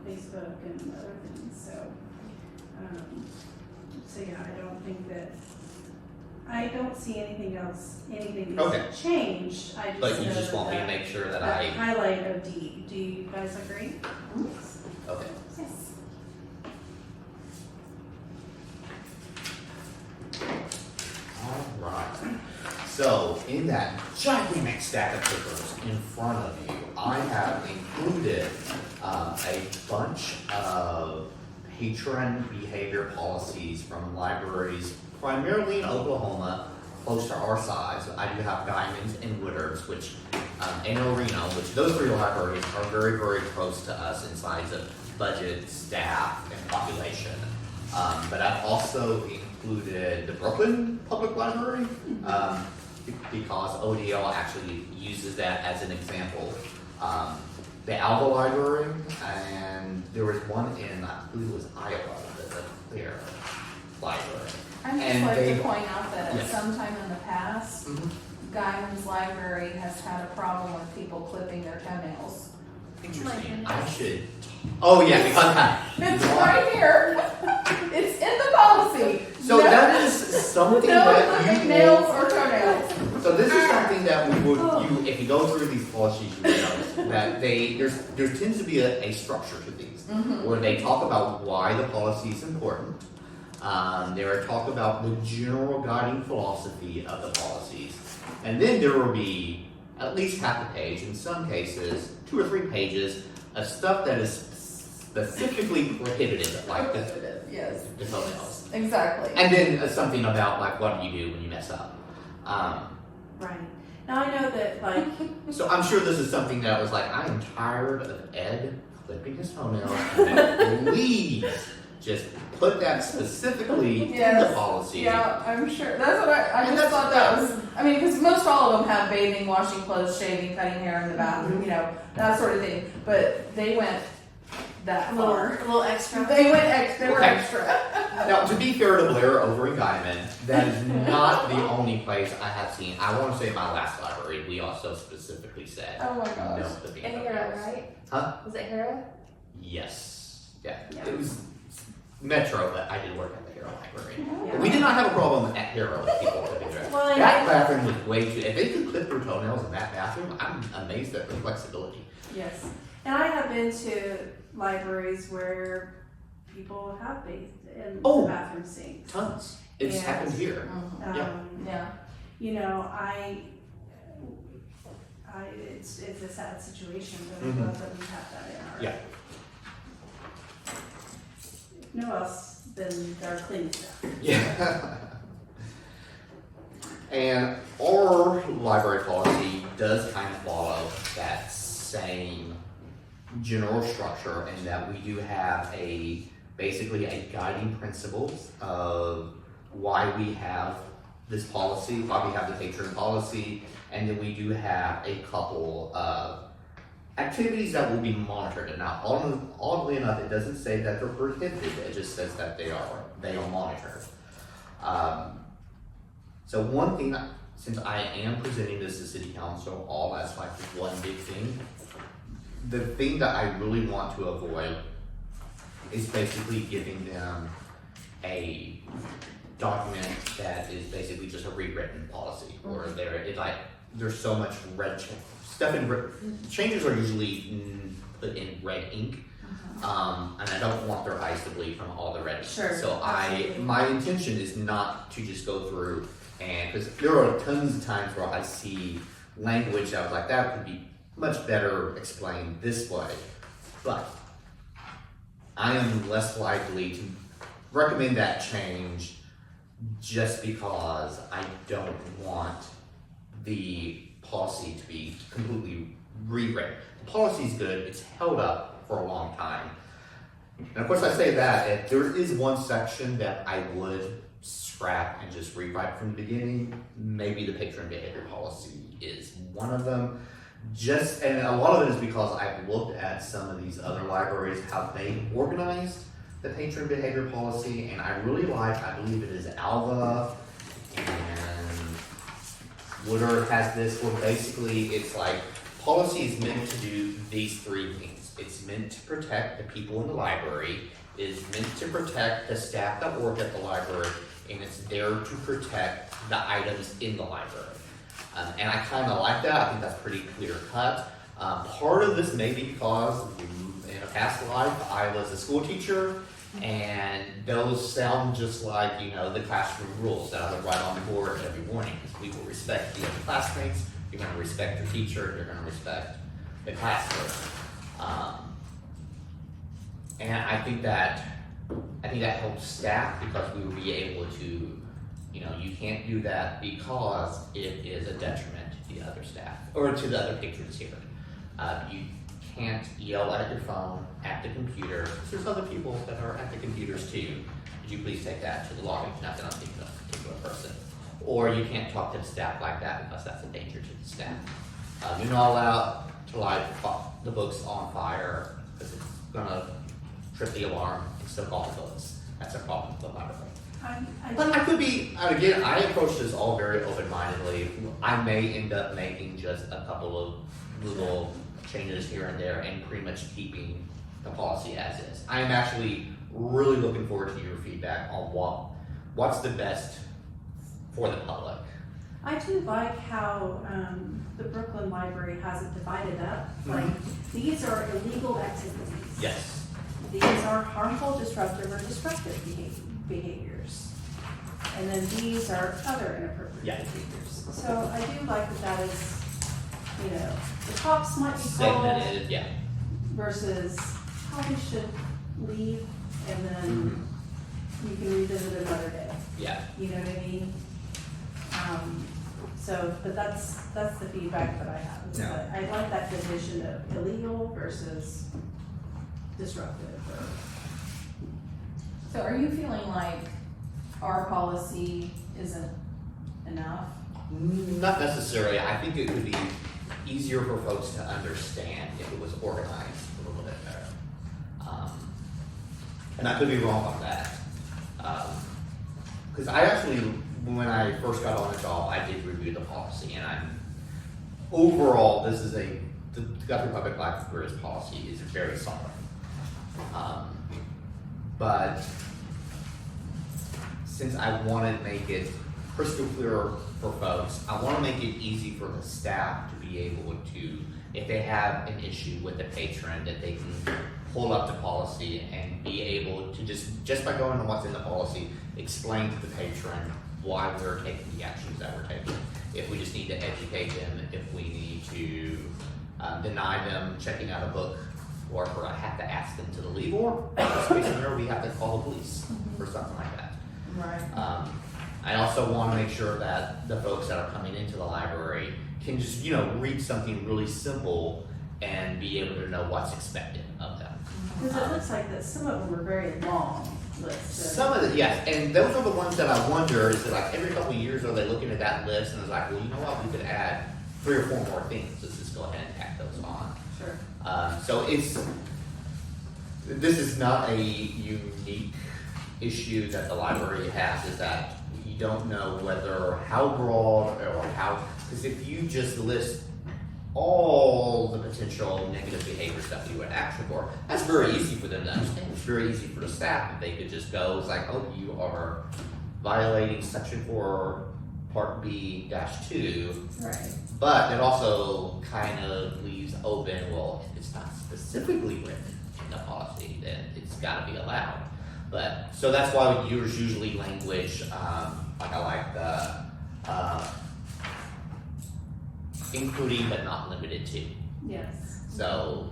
Facebook and other things. So yeah, I don't see anything else, anything that's changed. I just But you know just want me to that make sure that that I, highlight of D. Do you guys agree? okay. Yes. Alright, so in that gigantic stack of papers in front of you, I have included a bunch of patron behavior policies from libraries, primarily in Oklahoma, close to our size. I do have Diamonds and Woodard's, which, and Reno, which those three libraries are very, very close to us in size of budget, staff, and population. But I've also included the Brooklyn Public Library, because ODL actually uses that as an example. The Alva Library, and there was one in, I believe it was Iowa, that's a clear library. I'd just And like they- to point out that at Yes. some time in the past, Guyman's Library has had a problem with people clipping their toenails. Interesting, goodness. I should, oh yeah, because It's right here. It's in the policy. so that is something No that clipping you nails will, or toenails. so this is something that we would, if you go through these policies, you will notice that there tends to be a structure to these, where they talk about why the policy is important. There are talk about the general guiding philosophy of the policies, and then there will be at least half a page, in some cases, 2 or 3 pages of stuff that is specifically prohibited, like the Yes, toenails. exactly. And then something about like what do you do when you mess up. Right. Now I know that like So I'm sure this is something that was like, I am tired of Ed clipping his toenails. And please just put that specifically in the Yes. policy. Yeah, I'm sure. That's what I And just that's- thought that was. I mean, because most all of them have bathing, washing clothes, shaving, cutting hair in the bathroom, you know, that sort of thing. But they went that far. a little extra. They went they were Okay. extra. Now, to be fair to Blair over in Guyman, that is not the only place I have seen. I want to say my last library, we also specifically said Oh my gosh. no clipping And toenails. Hero, right? Huh? Was it Hero? Yes. Yeah. Yeah. It was Metro, but I did work at the Hero Library. Yeah. But we did not have a problem at Hero with people clipping their Well, I That bathroom was way too. If they could clip their toenails in that bathroom, I'm amazed at the flexibility. Yes, and I have been to libraries where people have bathed in Oh. the bathroom sinks. Tons. It's Yeah. happened here. Yeah. Yeah. You know, it's a sad situation, but I love that we have that in our. Yeah. If no else, then our cleaning stuff. Yeah. And our library policy does kind of follow that same general structure in that we do have basically a guiding principles of why we have this policy, why we have the patron policy, and then we do have a couple of activities that will be monitored. And now, oddly enough, it doesn't say that they're prohibited, it just says that they are monitored. So one thing, since I am presenting this to City Council all as like one big thing, the thing that I really want to avoid is basically giving them a document that is basically just a rewritten policy, or there's so much changes are usually put in red ink. And I don't want their eyes to bleed from all the red ink. Sure, So absolutely. my intention is not to just go through and, because there are tons of times where I see language that was like, that could be much better explained this way. But I am less likely to recommend that change just because I don't want the policy to be completely rewritten. The policy is good, it's held up for a long time. And of course I say that, if there is one section that I would scrap and just rewrite from the beginning, maybe the patron behavior policy is one of them. And a lot of it is because I've looked at some of these other libraries, how they organized the patron behavior policy, and I really like, I believe it is Alva and Woodard has this, where basically it's like, policy is meant to do these three things. It's meant to protect the people in the library, is meant to protect the staff that work at the library, and it's there to protect the items in the library. And I kind of like that. I think that's pretty clear cut. Part of this may be because in a past life I was a school teacher, and those sound just like, you know, the classroom rules that I would write on the board every morning. Because we will respect the other classmates. You're going to respect your teacher. You're going to respect the classroom. And I think that helps staff, because we will be able to, you know, you can't do that because it is a detriment to the other staff or to the other patrons here. You can't yell at your phone, at the computer. There's other people that are at the computers too. Could you please take that to the lobby? Not that I'm thinking of a particular person. Or you can't talk to the staff like that, because that's a danger to the staff. You're not allowed to light the books on fire, because it's gonna trip the alarm and soak all the books. That's a problem with the library. But I could be, and again, I approach this all very open-mindedly. I may end up making just a couple of little changes here and there and pretty much keeping the policy as is. I am actually really looking forward to your feedback on what's the best for the public. I do like how the Brooklyn Library has it divided up. Like, these are illegal activities. Yes. These are harmful, disruptive, or destructive behaviors. And then these are other inappropriate behaviors. So I do like that is, you know, the cops might be called Segmented, yeah. versus probably should leave, and then you can revisit another day. Yeah. You know what I mean? But that's the feedback that I have. Is No. that I like that division of illegal versus disruptive. So are you feeling like our policy isn't enough? Not necessarily. I think it would be easier for folks to understand if it was organized a little bit better. And I could be wrong on that. Because I actually, when I first got on the job, I did review the policy, and overall, the Guthrie Public Library's policy is very solid. But since I want to make it crystal clear for folks, I want to make it easy for the staff to be able to, if they have an issue with a patron, that they can pull up the policy and be able to just by going on what's in the policy, explain to the patron why we're taking the actions that we're taking. If we just need to educate them, if we need to deny them checking out a book, or if I have to ask them to leave, or we have to call the police or something like that. Right. I also want to make sure that the folks that are coming into the library can just, you know, read something really simple and be able to know what's expected of them. Because it looks like that some of them are very long lists. Some of the, yes, and those are the ones that I wonder, is that like every couple of years are they looking at that list and it's like, well, you know what, we could add 3 or 4 more things. Let's just go ahead and tack those on. Sure. So this is not a unique issue that the library has, is that you don't know how broad or how, because if you just list all the potential negative behaviors that we would action for, that's very easy for them to understand. It's very easy for the staff if they could just go, it's like, oh, you are violating section 4, part B-2. Right. But it also kind of leaves open, well, if it's not specifically written in the policy, then it's got to be allowed. But so that's why we use usually language like I like the including but not limited to. Yes. So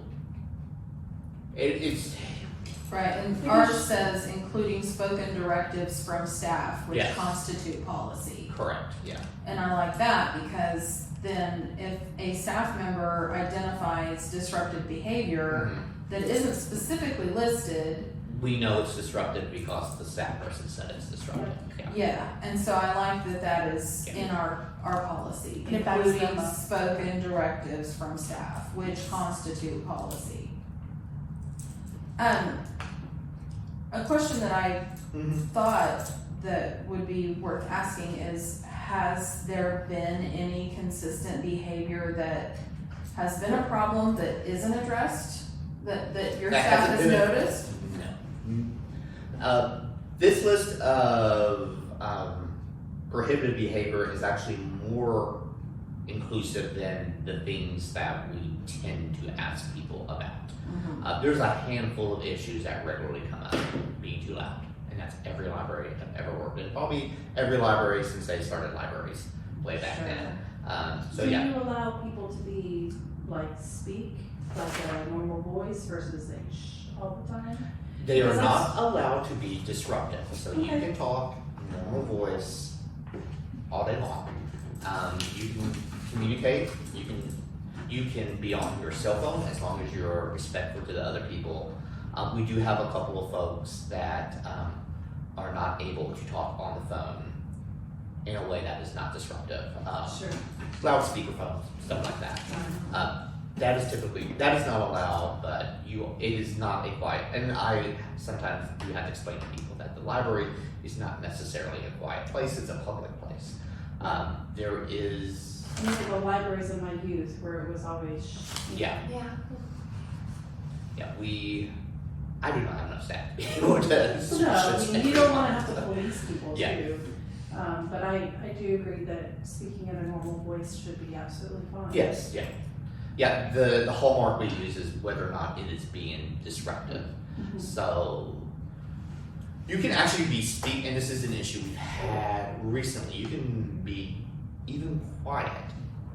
it's Right, and ours says including spoken directives from staff, which Yes. constitute policy. correct, yeah. And I like that because then if a staff member identifies disruptive behavior that isn't specifically listed, We know it's disruptive because the staff person said it's disruptive. Yeah. yeah, and so I like that that is Yeah. in our policy, It backs them including up. spoken directives from staff, which constitute policy. a question that I Mhm. thought that would be worth asking is, has there been any consistent behavior that has been a problem that isn't addressed, that your That staff hasn't has been a- noticed? No. This list of prohibited behavior is actually more inclusive than the things that we tend to ask people about. There's a handful of issues that regularly come up, being too loud, and that's every library I've ever worked in, probably every library since they started libraries way back Sure. then. Do you allow people to be, like, speak like a normal voice versus they shh all the time? They are Because not allowed to be disruptive, so you Okay. can talk normal voice all day long. You can communicate, you can be on your cell phone as long as you're respectful to the other people. We do have a couple of folks that are not able to talk on the phone in a way that is not disruptive. Sure. Loudspeaker phones, stuff like that. That is not allowed, but it is not a quiet, and I sometimes do have to explain to people that the library is not necessarily a quiet place, it's a public place. There is, I mean, the libraries of my youth where it was always shh. yeah, Yeah. I do not have enough staff to be able to. No, I mean, you don't wanna have to police people Yeah. too. But I do agree that speaking in a normal voice should be absolutely fine. Yes, yeah. Yeah, the hallmark we use is whether or not it is being disruptive. Mhm. So you can actually and this is an issue we've had recently, you can be even quiet,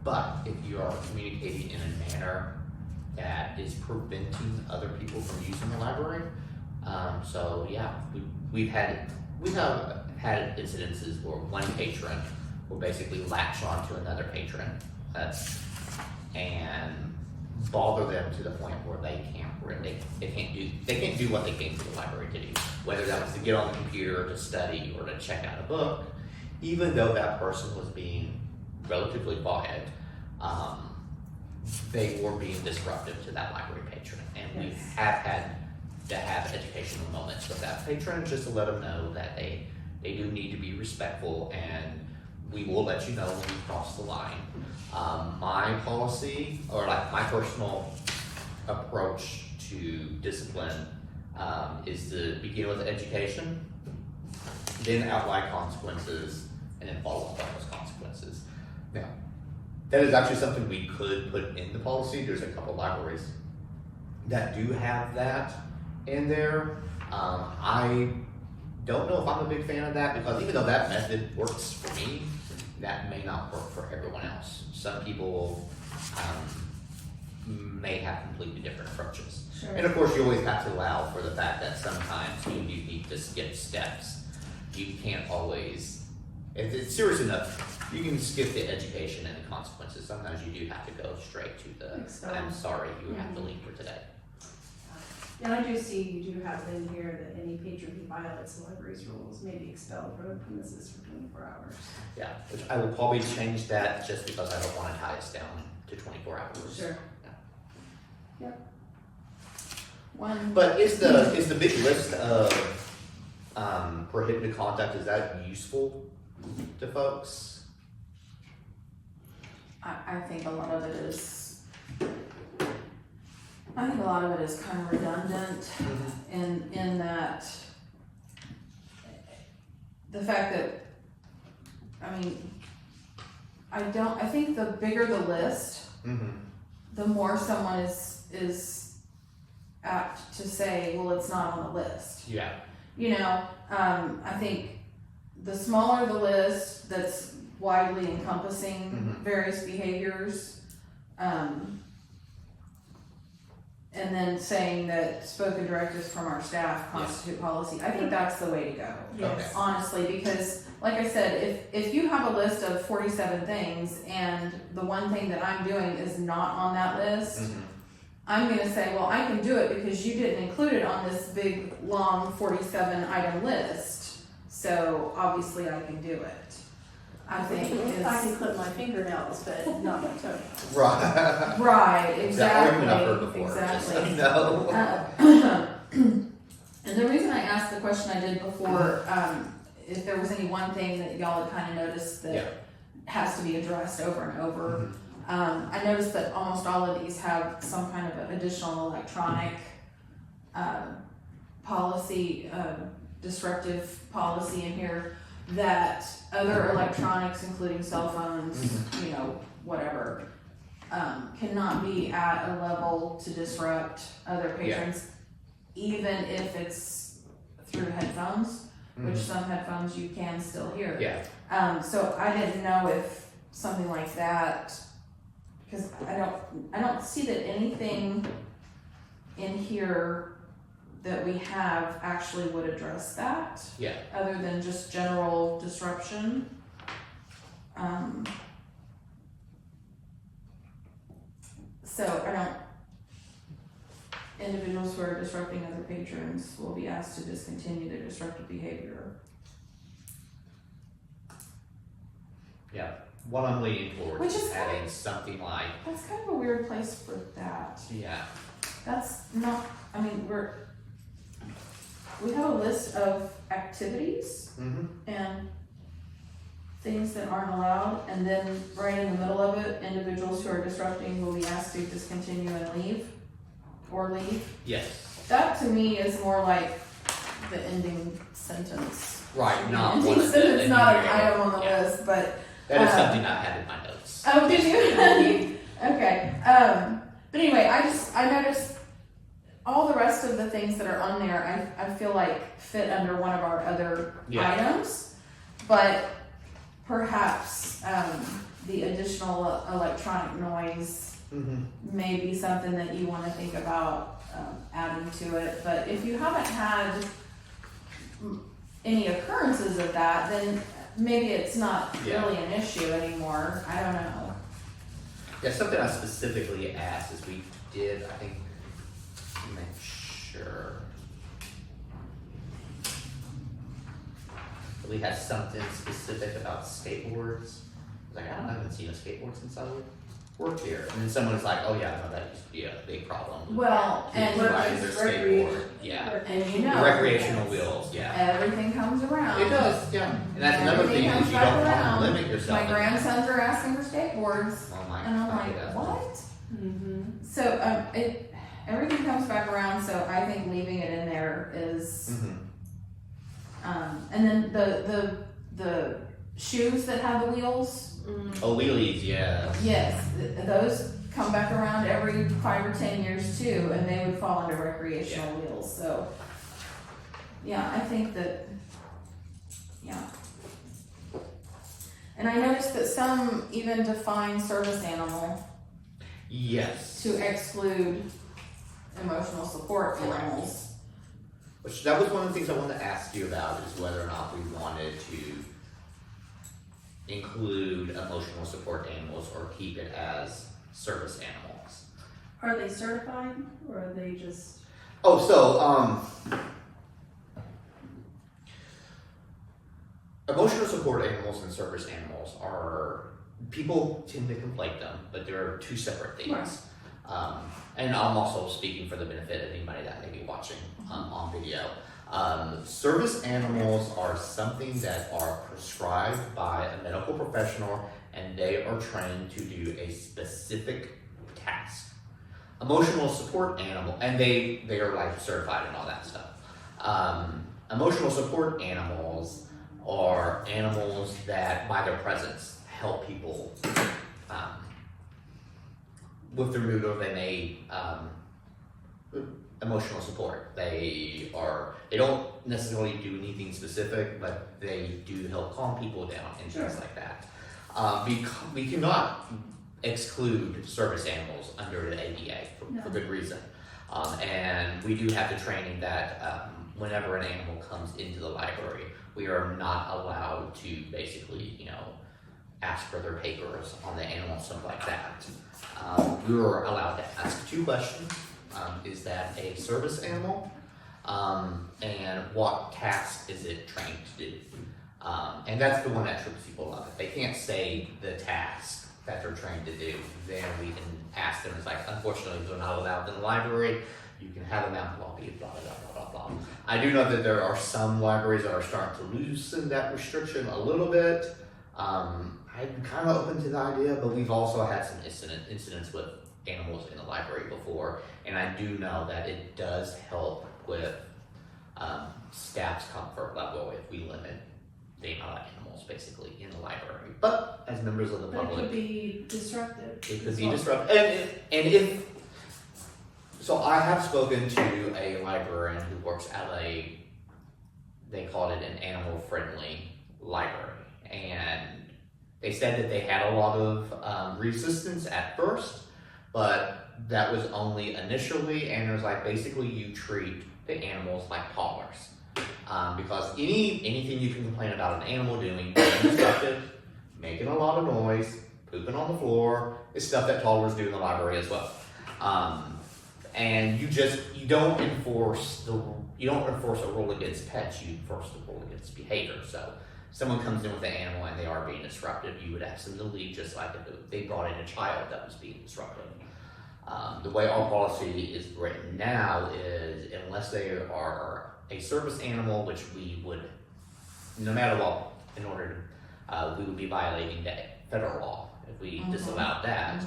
but if you are communicating in a manner that is preventing other people from using the library, so yeah, we have had incidences where one patron will basically latch on to another patron, and bother them to the point where they can't do what they came to the library to do, whether that was to get on the computer, to study, or to check out a book, even though that person was being relatively quiet, they were being disruptive to that library patron, and we Yes. have had to have educational moments with that patron just to let them know that they do need to be respectful, and we will let you know when we cross the line. My policy, or like my personal approach to discipline, is to begin with education, then outline consequences, and then follow up on those consequences. Now, that is actually something we could put in the policy. There's a couple libraries that do have that in there. I don't know if I'm a big fan of that, because even though that method works for me, that may not work for everyone else. Some people may have completely different approaches. Sure. And of course, you always have to allow for the fact that sometimes you need to skip steps. You can't always, if it's serious enough, you can skip the education and the consequences. Sometimes you do have to go straight to the, Expel. I'm sorry, you have to leave for today. And I do see you do have in here that any patron who violates the library's rules may be expelled from the premises for 24 hours. Yeah, which I will probably change that just because I don't want to tie us down to 24 hours. Sure. But is the big list of prohibited conduct, is that useful to folks? I think a lot of it is, kind of redundant in that the fact that, I think the bigger the list, Mm-hmm. the more someone is apt to say, well, it's not on the list. Yeah. I think the smaller the list that's widely encompassing Mhm. various behaviors, and then saying that spoken directives from our staff constitute policy, I think that's the way to go. Yes. Honestly, because like I said, if you have a list of 47 things and the one thing that I'm doing is not on that list, Mm-hmm. I'm gonna say, well, I can do it because you didn't include it on this big, long 47 item list. So obviously I can do it. I think I can is, clip my fingernails, but not my toenails. Right. right, That argument I've heard exactly, before, just exactly. so you know. And the reason I asked the question I did before, if there was any one thing that y'all had kind of noticed Yeah. that has to be addressed over and over. Mhm. I noticed that almost all of these have some kind of additional electronic policy, disruptive policy in here, that other electronics, including cell phones, you know, whatever, cannot be at a level to disrupt other patrons, even if it's through headphones, which some headphones you can still hear. Yeah. So I didn't know if something like that, because I don't see that anything in here that we have actually would address that. Yeah. Other than just general disruption. So I don't. Individuals who are disrupting other patrons will be asked to discontinue their disruptive behavior. Yeah. What I'm leaning towards Which is is adding something like, That's kind of a weird place for that. yeah. That's not, I mean, we have a list of activities and things that aren't allowed, and then right in the middle of it, individuals who are disrupting will be asked to discontinue and leave, or leave. Yes. That to me is more like the ending sentence. Right, not Ending one of the sentence, not an enumerated. item on the Yeah. list, but. That is something I had in my notes. Oh, did you? Okay. But anyway, I noticed all the rest of the things that are on there, I feel like fit under one of our other items, but perhaps the additional electronic noise may be something that you want to think about adding to it. But if you haven't had any occurrences of that, then maybe it's not really an issue anymore. I don't know. Yeah, something I specifically asked is we did, I think, make sure. We had something specific about skateboards. I was like, I haven't seen a skateboard since I worked here. And then someone was like, oh yeah, no, that used to be a big problem. Well, and Kids riding their skateboard. Yeah. And you know, Recreational wheels, yeah. everything comes around. It does, yeah. And that's another thing Everything is comes you back don't want around. to limit yourself. My grandsons are asking for skateboards, Oh my, and I'm like, yeah. what? Mm-hmm. So everything comes back around. So I think leaving it in there is, and then the shoes that have the wheels. Oh, wheelies, yeah. Yes, those come back around every 5 or 10 years too, and they would fall under recreational wheels. So, yeah, I think that, yeah. And I noticed that some even define service animal Yes. to exclude emotional support Correct. animals. Which that was one of the things I wanted to ask you about is whether or not we wanted to include emotional support animals or keep it as service animals. Are they certified or are they just? Oh, so emotional support animals and service animals are, people tend to conflate them, but they're two separate things. And I'm also speaking for the benefit of anybody that may be watching on video. Service animals are something that are prescribed by a medical professional and they are trained to do a specific task. Emotional support animal, and they are like certified and all that stuff. Emotional support animals are animals that by their presence help people with their mood, or they may emotional support. They don't necessarily do anything specific, but they do help calm people down and things like that. We cannot exclude service animals under the ADA for good reason. And we do have the training that whenever an animal comes into the library, we are not allowed to basically, ask for their papers on the animal, stuff like that. We were allowed to ask 2 questions. Is that a service animal? And what task is it trained to do? And that's the one that trips people up. If they can't say the task that they're trained to do, then we can ask them, it's like, unfortunately, they're not allowed in the library you can have a mount lobby, blah, blah, blah, blah, blah. I do know that there are some libraries that are starting to loosen that restriction a little bit. I'm kind of open to the idea, but we've also had some incidents with animals in the library before, and I do know that it does help with staff's comfort level if we limit the amount of animals basically in the library. But as members of the But it public, could be disruptive. it could as be well. disruptive. And if so, I have spoken to a librarian who works at they called it an animal-friendly library, and they said that they had a lot of resistance at first, but that was only initially, and it was like basically you treat the animals like toddlers. Because anything you can complain about an animal doing, being disruptive, making a lot of noise, pooping on the floor, is stuff that toddlers do in the library as well. And you don't enforce a rule against pets, you enforce the rule against behavior. So someone comes in with an animal and they are being disruptive, you would ask them to leave, just like if they brought in a child that was being disruptive. The way our policy is written now is unless they are a service animal, which we would, no matter what, in order to, we would be violating the federal law if we disallowed that.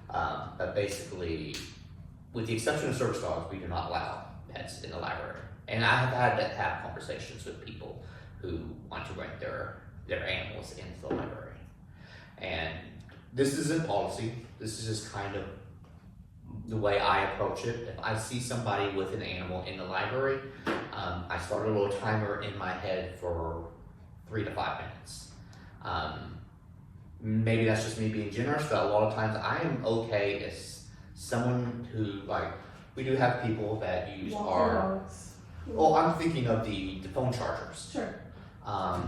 But basically, with the exception of service dogs, we do not allow pets in the library. And I have had to have conversations with people who want to bring their animals into the library. And this isn't policy, this is just kind of the way I approach it. If I see somebody with an animal in the library, I start a little timer in my head for 3 to 5 minutes. Maybe that's just me being generous, but a lot of times I am okay as someone who, like, we do have people that use Walker dogs. well, I'm thinking of the phone chargers. Sure.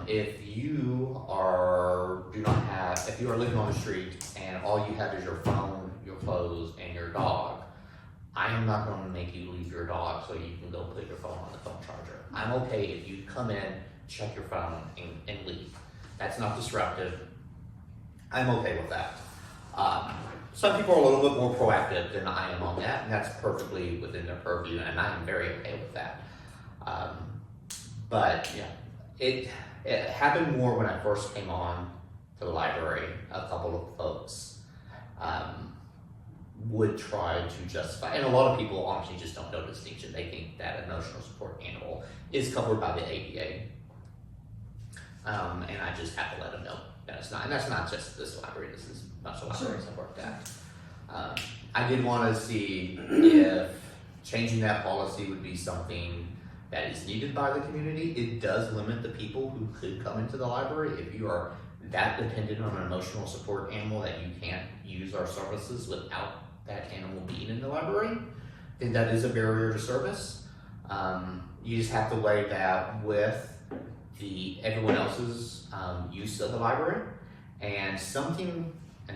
If you are living on the street and all you have is your phone, your clothes, and your dog, I am not going to make you leave your dog so you can go put your phone on the phone charger. I'm okay if you come in, check your phone, and leave. That's not disruptive. I'm okay with that. Some people are a little bit more proactive than I am on that, and that's perfectly within their purview, and I am very okay with that. But yeah, it happened more when I first came on to the library. A couple of folks would try to justify, and a lot of people honestly just don't know the distinction. They think that emotional support animal is covered by the ADA, and I just have to let them know that it's not. And that's not just this library. This is a bunch of libraries I've worked at. I did want to see if changing that policy would be something that is needed by the community. It does limit the people who could come into the library. If you are that dependent on an emotional support animal that you can't use our services without that animal being in the library, then that is a barrier to service. You just have to weigh that with everyone else's use of the library. And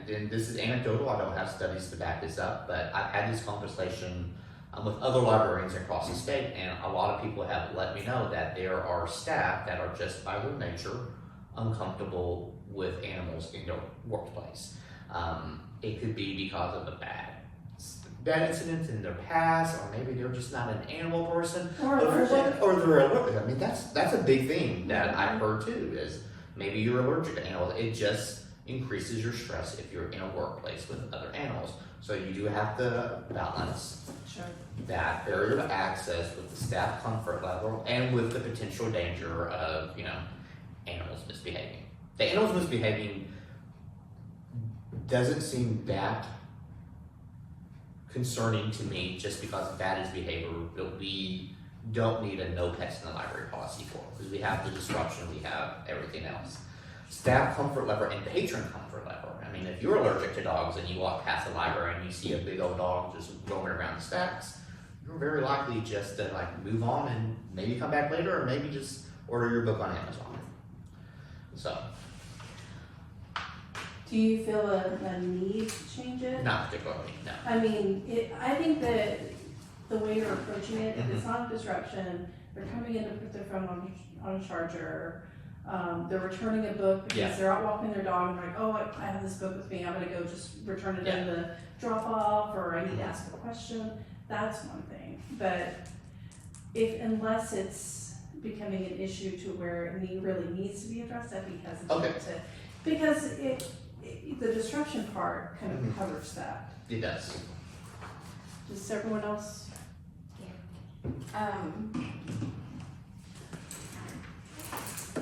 then this is anecdotal, I don't have studies to back this up, but I've had this conversation with other librarians across the state, and a lot of people have let me know that there are staff that are just by their nature uncomfortable with animals in their workplace. It could be because of a bad incidents in their past, or maybe they're just not an animal person, Or or they're allergic. I mean, that's a big thing that I've heard too, is maybe you're allergic to animals. It just increases your stress if you're in a workplace with other animals. So you do have to balance that barrier to access with the staff comfort level and with the potential danger of, animals misbehaving. The animals misbehaving doesn't seem that concerning to me, just because that is behavior that we don't need a no pets in the library policy for, because we have the disruption, we have everything else. Staff comfort level and patron comfort level. I mean, if you're allergic to dogs and you walk past the library and you see a big old dog just roaming around the stacks, you're very likely just to move on and maybe come back later, or maybe just order your book on Amazon. So, do you feel a need to change it? not particularly, no. I mean, I think that the way you're approaching it, if it's not a disruption, they're coming in to put their phone on a charger, they're returning a book because they're out walking their dog and like, oh, I have this book with me, I'm gonna go just return it in the drop off, or I need to ask a question. That's one thing. but unless it's becoming an issue to where it really needs to be addressed, I'd be hesitant to, because the disruption part kind of covers that. It does. Does everyone else?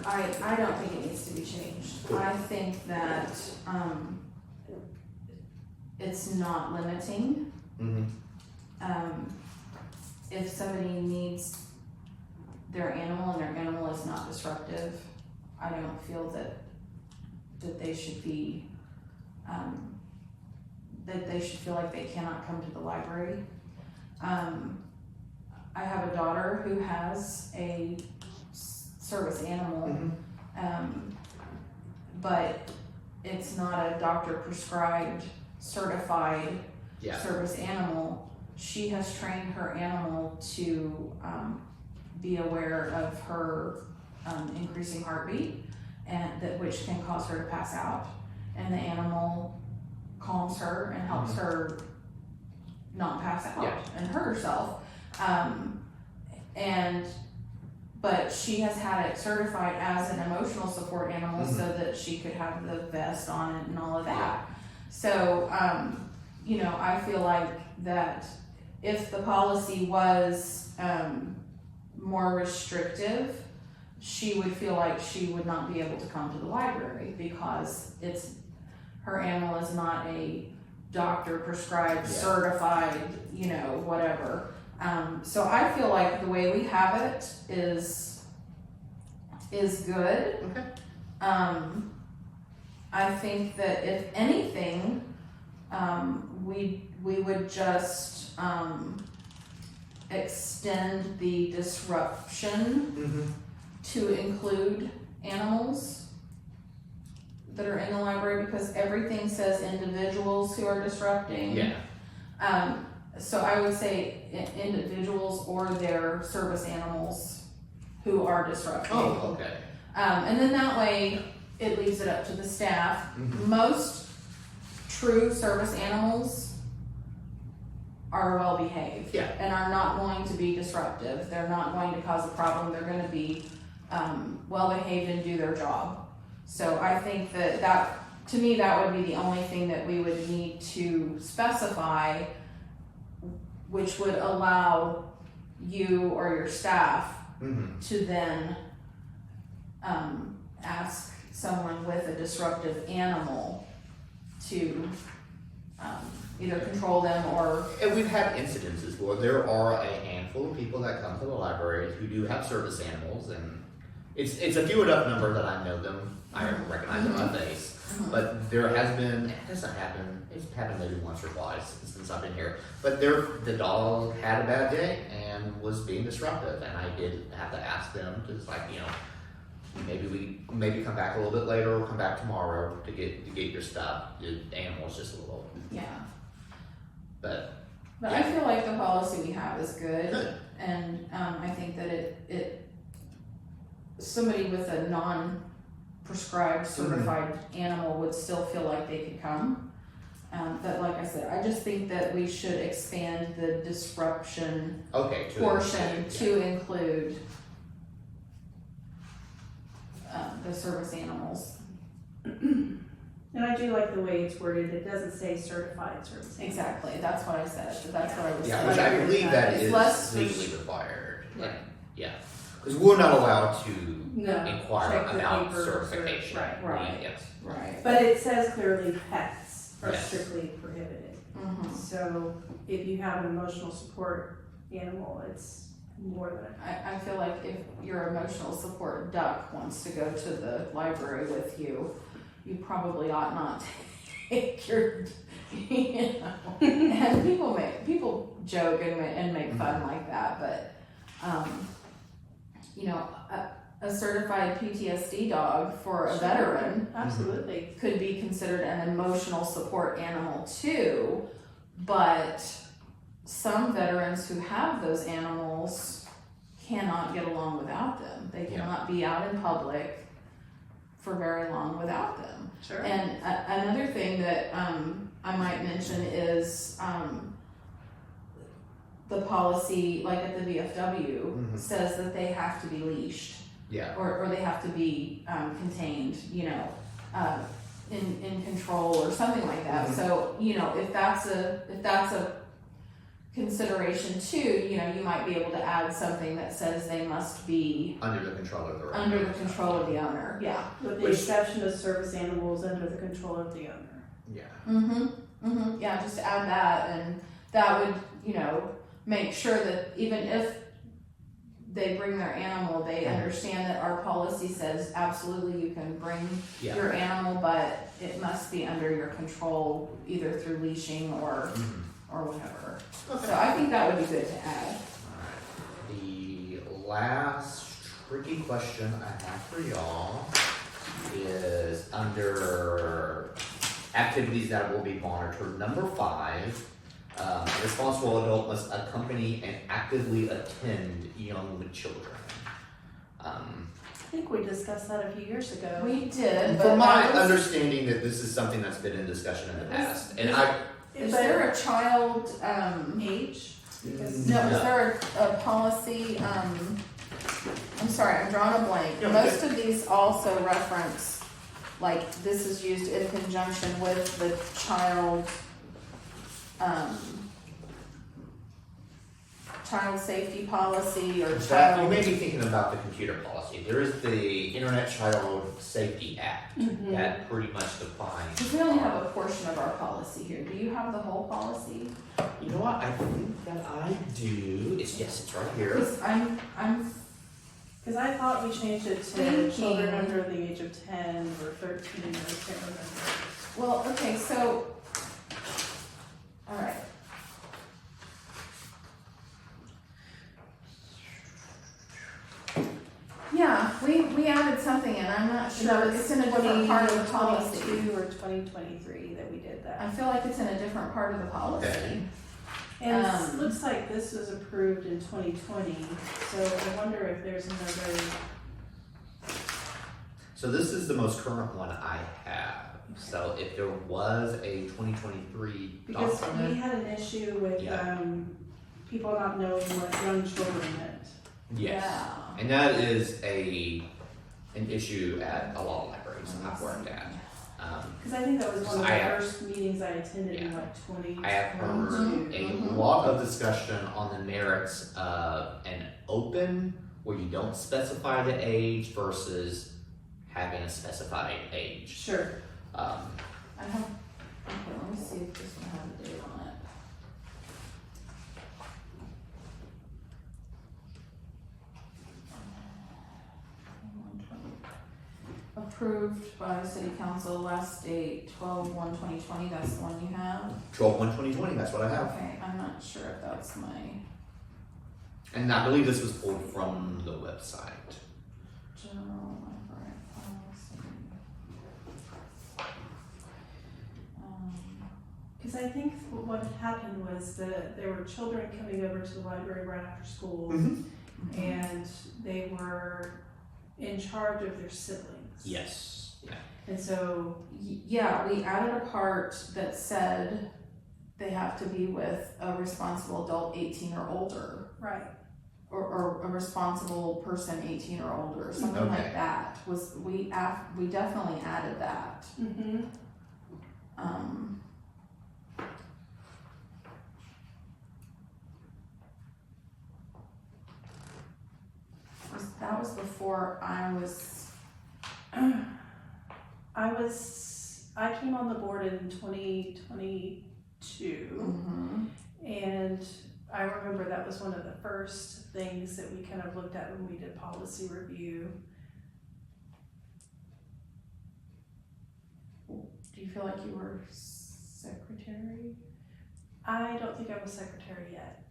I don't think it needs to be changed. I think that, it's not limiting. If somebody needs their animal and their animal is not disruptive, I don't feel that they should be, that they should feel like they cannot come to the library. I have a daughter who has a service animal, but it's not a doctor prescribed, certified service animal. She has trained her animal to be aware of her increasing heartbeat, and which can cause her to pass out, and the animal calms her and helps her not pass out and hurt herself. But she has had it certified as an emotional support animal so that she could have the vest on it and all of that. So, I feel like that if the policy was more restrictive, she would feel like she would not be able to come to the library because her animal is not a doctor prescribed, certified, whatever. So I feel like the way we have it is good. Okay. I think that if anything, we would just extend the disruption to include animals that are in the library, because everything says individuals who are disrupting. So I would say individuals or their service animals who are disrupting. Oh, okay. And then that way it leaves it up to the staff. Most true service animals are well behaved and are not going to be disruptive. They're not going to cause a problem. They're going to be well behaved and do their job. So I think that to me, that would be the only thing that we would need to specify, which would allow you or your staff to then ask someone with a disruptive animal to either control them or... And we've had incidences where there are a handful of people that come to the library who do have service animals, and it's a few enough number that I know them, I recognize them on my face. But there has been, it doesn't happen, it's happened maybe once or twice since I've been here, but the dog had a bad day and was being disruptive, and I did have to ask them to just maybe come back a little bit later or come back tomorrow to get your stuff. The animal's just a little... But I feel like the policy we have is good. And I think that it somebody with a non-prescribed certified animal would still feel like they could come. But like I said, I just think that we should expand the disruption portion to include the service animals. And I do like the way it's worded. It doesn't say certified service. Exactly, that's what I said. That's what I was saying. which I believe that It's is less legally required. Right. Because we're not allowed to No, inquire check the about papers or- certification. right. Yes. Right. But it says clearly pets are Yes. strictly prohibited. Mhm. So if you have an emotional support animal, it's more than I feel like if your emotional support duck wants to go to the library with you, you probably ought not take your, and people joke and make fun like that, but, a certified PTSD dog for a veteran absolutely. could be considered an emotional support animal too, but some veterans who have those animals cannot get along without them. They cannot be out in public for very long without them. Sure. And another thing that I might mention is the policy, like at the VFW, Mhm. says that they have to be leashed. Yeah. Or they have to be contained, in control or something like that. Mhm. So, if that's a consideration too, you might be able to add something that says they must be Under the control of the owner. under the control of the owner. Yeah. With the Which- exception of service animals under the control of the owner. Yeah. Yeah, just add that, and that would, make sure that even if they bring their animal, they understand that our policy says absolutely you can bring Yeah. your animal, but it must be under your control, either through leashing or whatever. So I think that would be good to add. Alright. The last tricky question I have for y'all is under activities that will be monitored. Number 5, a responsible adult must accompany and actively attend young children. I think we discussed that a few years ago. We did, From my that was- understanding that this is something that's been in discussion in the past, and is there a child, age? Because no, is there a policy, I'm sorry, I'm drawing a blank. Yeah, Most of these also reference, like, this is used in conjunction with the child safety policy or that, you child. may be thinking about the computer policy. There is the Internet Child Safety Act that pretty much defines. Because we only have a portion of our policy here. Do you have the whole policy? You know what? I think that I do. It's right here. Because I'm Because I thought we changed it to Thinking. children under the age of 10 or 13, I can't remember. well, okay, so, all right. Yeah, we added something in, I'm not sure, it's in a different part of the policy. 2022 or 2023 that we did that. I feel like it's in a different part of the policy. Okay. And it looks like this was approved in 2020, so I wonder if there's another, So this is the most current one I have. So if there was a 2023 because we document, had an issue with, Yeah. people not knowing what young children meant. yes, Yeah. and that is an issue at a lot of libraries I've worked at. Because I think that was one of the I have- first meetings I attended in Yeah. like 2022. I have heard Mhm. a lot of discussion on the merits of an open where you don't specify the age versus having a specified age. Sure. I have, okay, let me see if this one has a date on it. Approved by city council, last date 12/1/2020, that's the one you have? 12/1/2020, that's what I have. Okay, I'm not sure if that's my And I believe this was pulled from the website. general library policy. Because I think what had happened was that there were children coming over to the library right after school, and they were in charge of their siblings. Yes. Yeah. And so, Yeah, we added a part that said they have to be with a responsible adult 18 or older, right, or a responsible person 18 or older, something Okay. like that. We definitely added that. mm-hmm, Um, that was before I was. I came on the board in 2022, Mhm. and I remember that was one of the first things that we kind of looked at when we did policy review. Do you feel like you were secretary? I don't think I'm a secretary yet,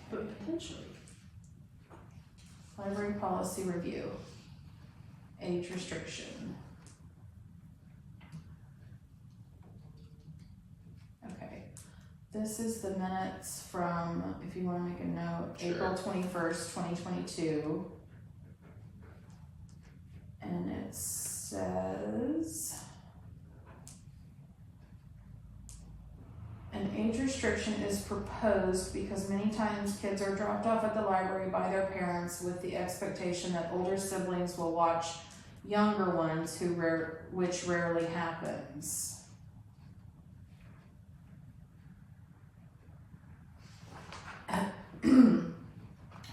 but potentially. Library policy review. Age restriction. Okay, this is the minutes from, if you wanna make a note, Sure. April 21st, 2022. And it says, an An age restriction is proposed because many times kids are dropped off at the library by their parents with the expectation that older siblings will watch younger ones which rarely happens.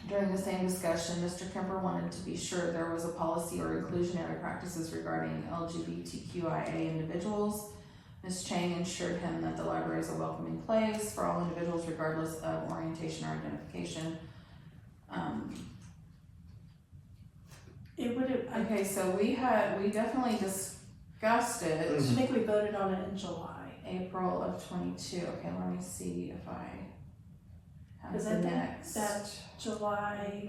During the same discussion, Mr. Kemper wanted to be sure there was a policy or inclusionary practices regarding LGBTQIA individuals. Ms. Chang assured him that the library is a welcoming place for all individuals regardless of orientation or identification. It would have, Okay, so we definitely discussed it. I think we voted on it in July. April of 22. Okay, let me see if I have Because the I think next. that July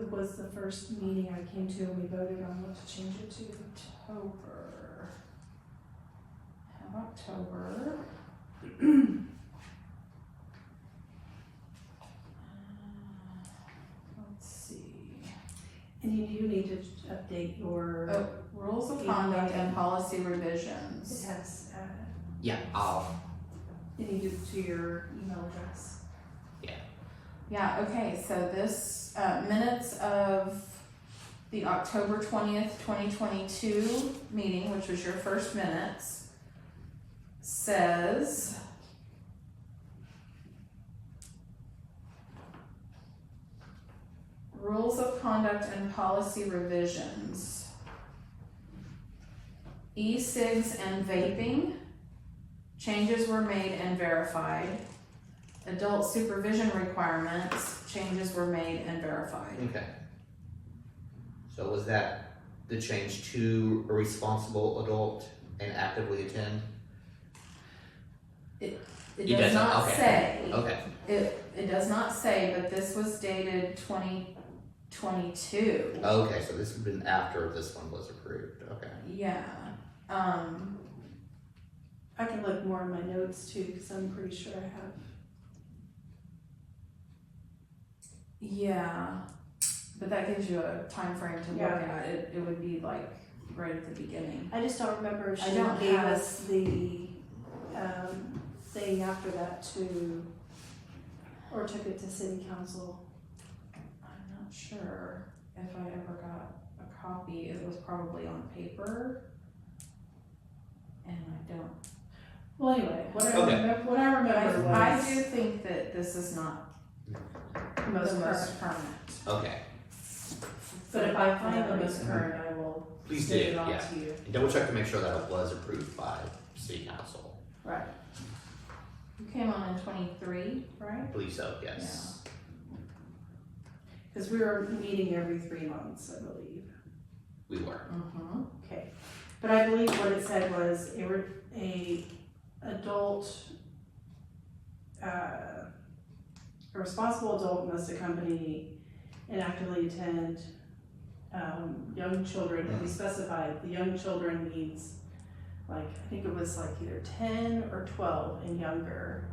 was the first meeting I came to and we voted on what to change it to. October. Have October. Let's see. And you do need to update your, Oh, rules of conduct and policy it revisions. has, Yeah, you need to your email address. Yeah, okay, so this, minutes of the October 20th, 2022 meeting, which was your first minutes, says, rules of conduct and policy revisions. E-cigs and vaping, changes were made and verified. Adult supervision requirements, changes were made and verified. okay. So was that the change to a responsible adult and actively attend? It It does doesn't, not okay. say, Okay, it does not say, but this was dated 2022. okay, so this has been after this one was approved, okay. Yeah, I can look more in my notes too, because I'm pretty sure I have. yeah, but that gives you a time frame to look Yeah. at. It would be like right at the beginning. I just don't remember if I she don't gave have- us the, thing after that to, or took it to city council. I'm not sure if I ever got a copy. It was probably on paper. And I don't. Well, anyway, what I Okay. remember, what I But remember was. I do think that this is not the Most most current. current. Okay, But if I find the most current, I will please send do, it on yeah. to you. And double check to make sure that it was approved by city council. Right. You came on in 23, right? I believe so, yes. Because we were meeting every 3 months, I believe. We were. Mm-hmm. Okay. But I believe what it said was a adult, a responsible adult must accompany and actively attend young children, and we specified the young children needs, like, I think it was like either 10 or 12 and younger,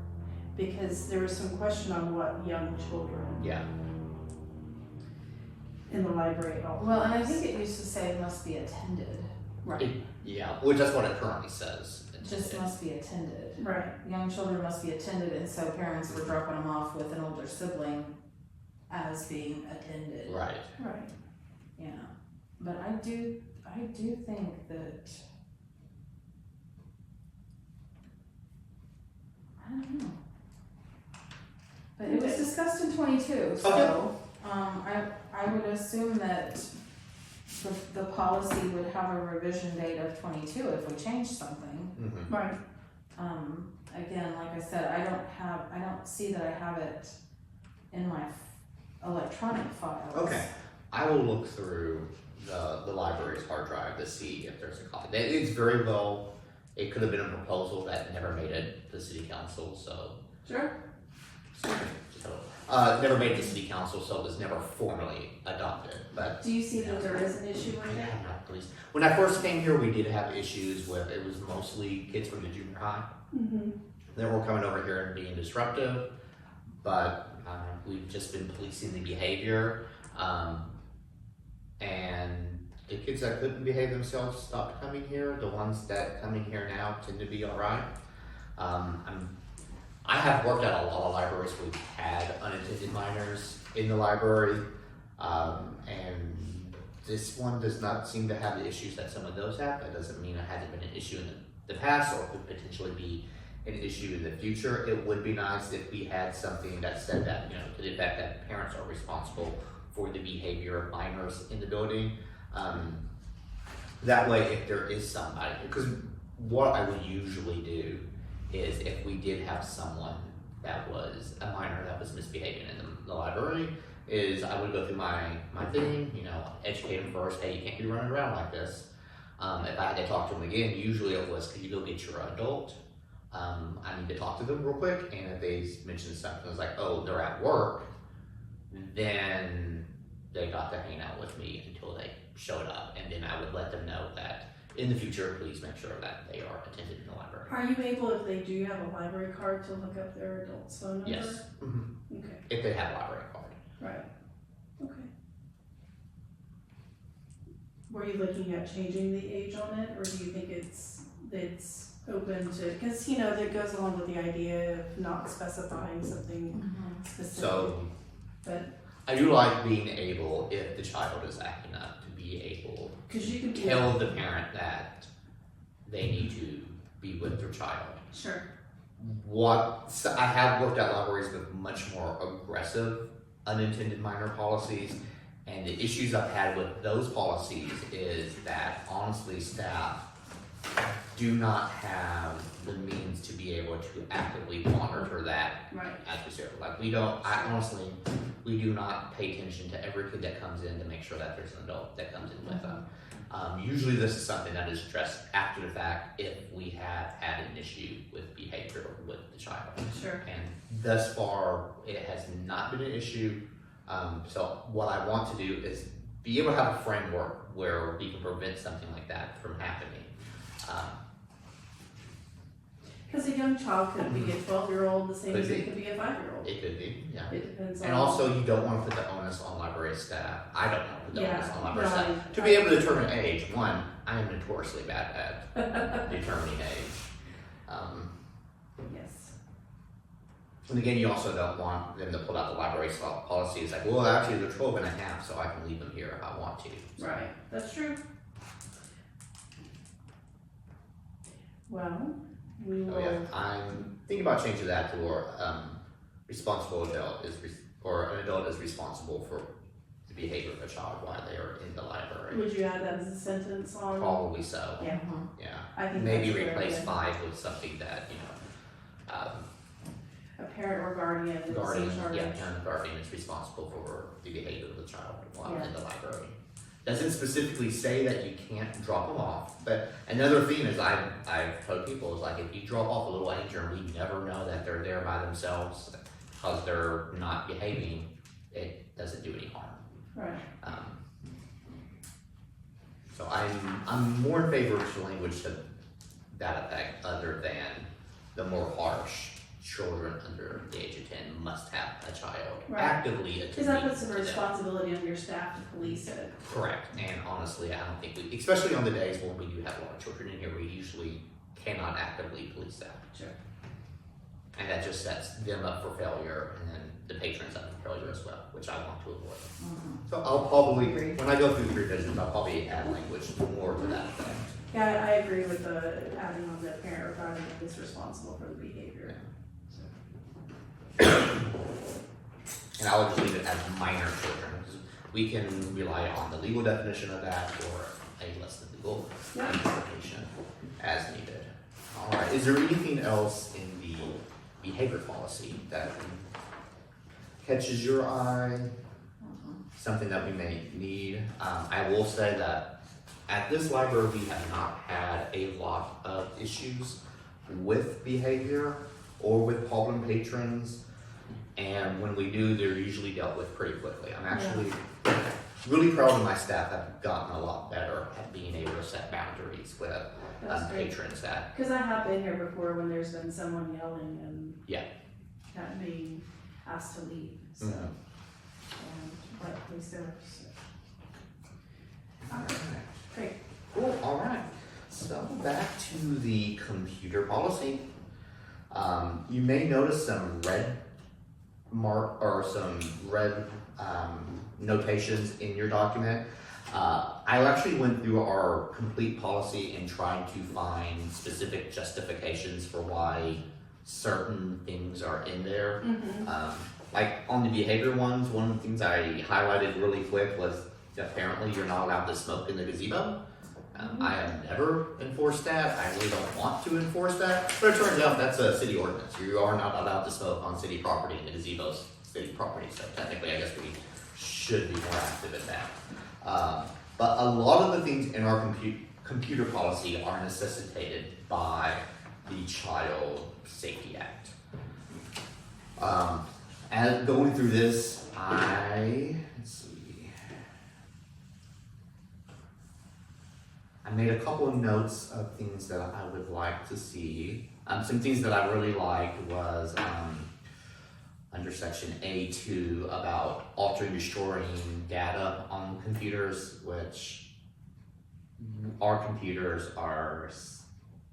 because there was some question on what young children Yeah, in the library at all. Well, and I think it used to say must be attended. Right, yeah, which that's what it currently says. It just must be attended. right. Young children must be attended, and so parents were dropping them off with an older sibling as being attended. Right, Right. Yeah, but I do think that, I don't know. But it was Okay. discussed in 22, so, I would assume that the policy would have a revision date of 22 if we changed something. mm-hmm. Right. Again, like I said, I don't see that I have it in my electronic files. Okay, I will look through the library's hard drive to see if there's a copy. It's very well, it could have been a proposal that never made it to city council, so. Sure. Never made it to city council, so it was never formally adopted, but. Do you see that there is an issue with it? Yeah, please. When I first came here, we did have issues with, it was mostly kids from the junior high. Mm-hmm. They were coming over here and being disruptive, but we've just been policing the behavior. And the kids that couldn't behave themselves stopped coming here. The ones that come in here now tend to be all right. I have worked at a lot of libraries where we've had unattended minors in the library, and this one does not seem to have the issues that some of those have. That doesn't mean it hasn't been an issue in the past or could potentially be an issue in the future. It would be nice if we had something that said that, to the effect that parents are responsible for the behavior of minors in the building. That way, if there is somebody, because what I would usually do is if we did have someone that was a minor that was misbehaving in the library, is I would go through my thing, educate them first. Hey, you can't be running around like this. If I had to talk to them again, usually it was, could you go get your adult? I need to talk to them real quick. And if they mentioned something that's like, oh, they're at work, then they got to hang out with me until they showed up. And then I would let them know that in the future, please make sure that they are attended in the library. Are you able, if they do have a library card, to look up their adult's phone number? Yes. Mm-hmm. Okay, If they have a library card. right, okay. Were you looking at changing the age on it, or do you think it's open to, because, that goes along with the idea of not specifying something specific. So But, I do like being able, if the child is acting up, to be able because you could to be. tell the parent that they need to be with their child. Sure, So I have worked at libraries with much more aggressive unintended minor policies, and the issues I've had with those policies is that honestly staff do not have the means to be able to actively monitor that right, adversarially. Like we do not pay attention to every kid that comes in to make sure that there's an adult that comes in with them. Usually this is something that is addressed after the fact if we have had an issue with behavior with the child. sure, And thus far, it has not been an issue. So what I want to do is be able to have a framework where we can prevent something like that from happening. because a young child could be a 12-year-old the same Could as be. it could be a 5-year-old. It could be, yeah. It depends on. And also, you don't want to put the onus on library staff. I don't want to put the Yeah, onus on library no, staff to be able to determine age. One, I am notoriously bad at determining age. Yes, And again, you also don't want them to pull out the library policy. It's like, well, actually, they're 12 and a half, so I can leave them here if I want to. So, right, that's true. Well, we will. Oh yeah, I'm thinking about changing that to where responsible adult or an adult is responsible for the behavior of a child while they are in the library. Would you add that as a sentence on? Probably so. Yeah, Yeah. I think Maybe that's a good replace idea. 5 with something that A parent or guardian is guardian, in charge. parent or guardian is responsible for the behavior of the child while Yeah. in the library. Doesn't specifically say that you can't drop them off, but another thing is I've told people is like if you drop off a little ager and we never know that they're there by themselves because they're not behaving, it doesn't do any harm. Right, So I'm more in favor of the language to that effect, other than the more harsh children under the age of 10 must have a child Right. actively because that attending puts to some them. responsibility on your staff to police it. Correct, and honestly, I don't think we, especially on the days when we do have a lot of children in here, we usually cannot actively police that. Sure. And that just sets them up for failure, and then the patrons up for failure as well, which I want to avoid. So I'll probably, when I go through the revisions, I'll probably add language more to that effect. Yeah, I agree with the adding on the parent or guardian is responsible for the behavior. And I would just leave it as minor children, because we can rely on the legal definition of that or a less than legal Yeah. interpretation as needed. All right, is there anything else in the behavior policy that catches your eye? Something that we may need? I will say that at this library, we have not had a lot of issues with behavior or with problem patrons. And when we do, they're usually dealt with pretty quickly. I'm actually really proud of my staff. Have gotten a lot better at being able to set boundaries with That's great. patrons that, Because I have been here before when there's been someone yelling and yeah. not being asked to leave, so. Mhm. But we still, so. All right. Great. Cool, all right. So back to the computer policy. You may notice some red notations in your document. I actually went through our complete policy and tried to find specific justifications for why certain things are in there. Like on the behavior ones, one of the things I highlighted really quick was apparently you're not allowed to smoke in the gazebo. I have never enforced that. I really don't want to enforce that, but it turns out that's a city ordinance. You are not allowed to smoke on city property, and the gazebo's city property, so technically I guess we should be more active at that. But a lot of the things in our computer policy are necessitated by the Child Safety Act. As going through this, let's see. I made a couple of notes of things that I would like to see. Some things that I really liked was under section A2 about altering, destroying data on computers, which our computers are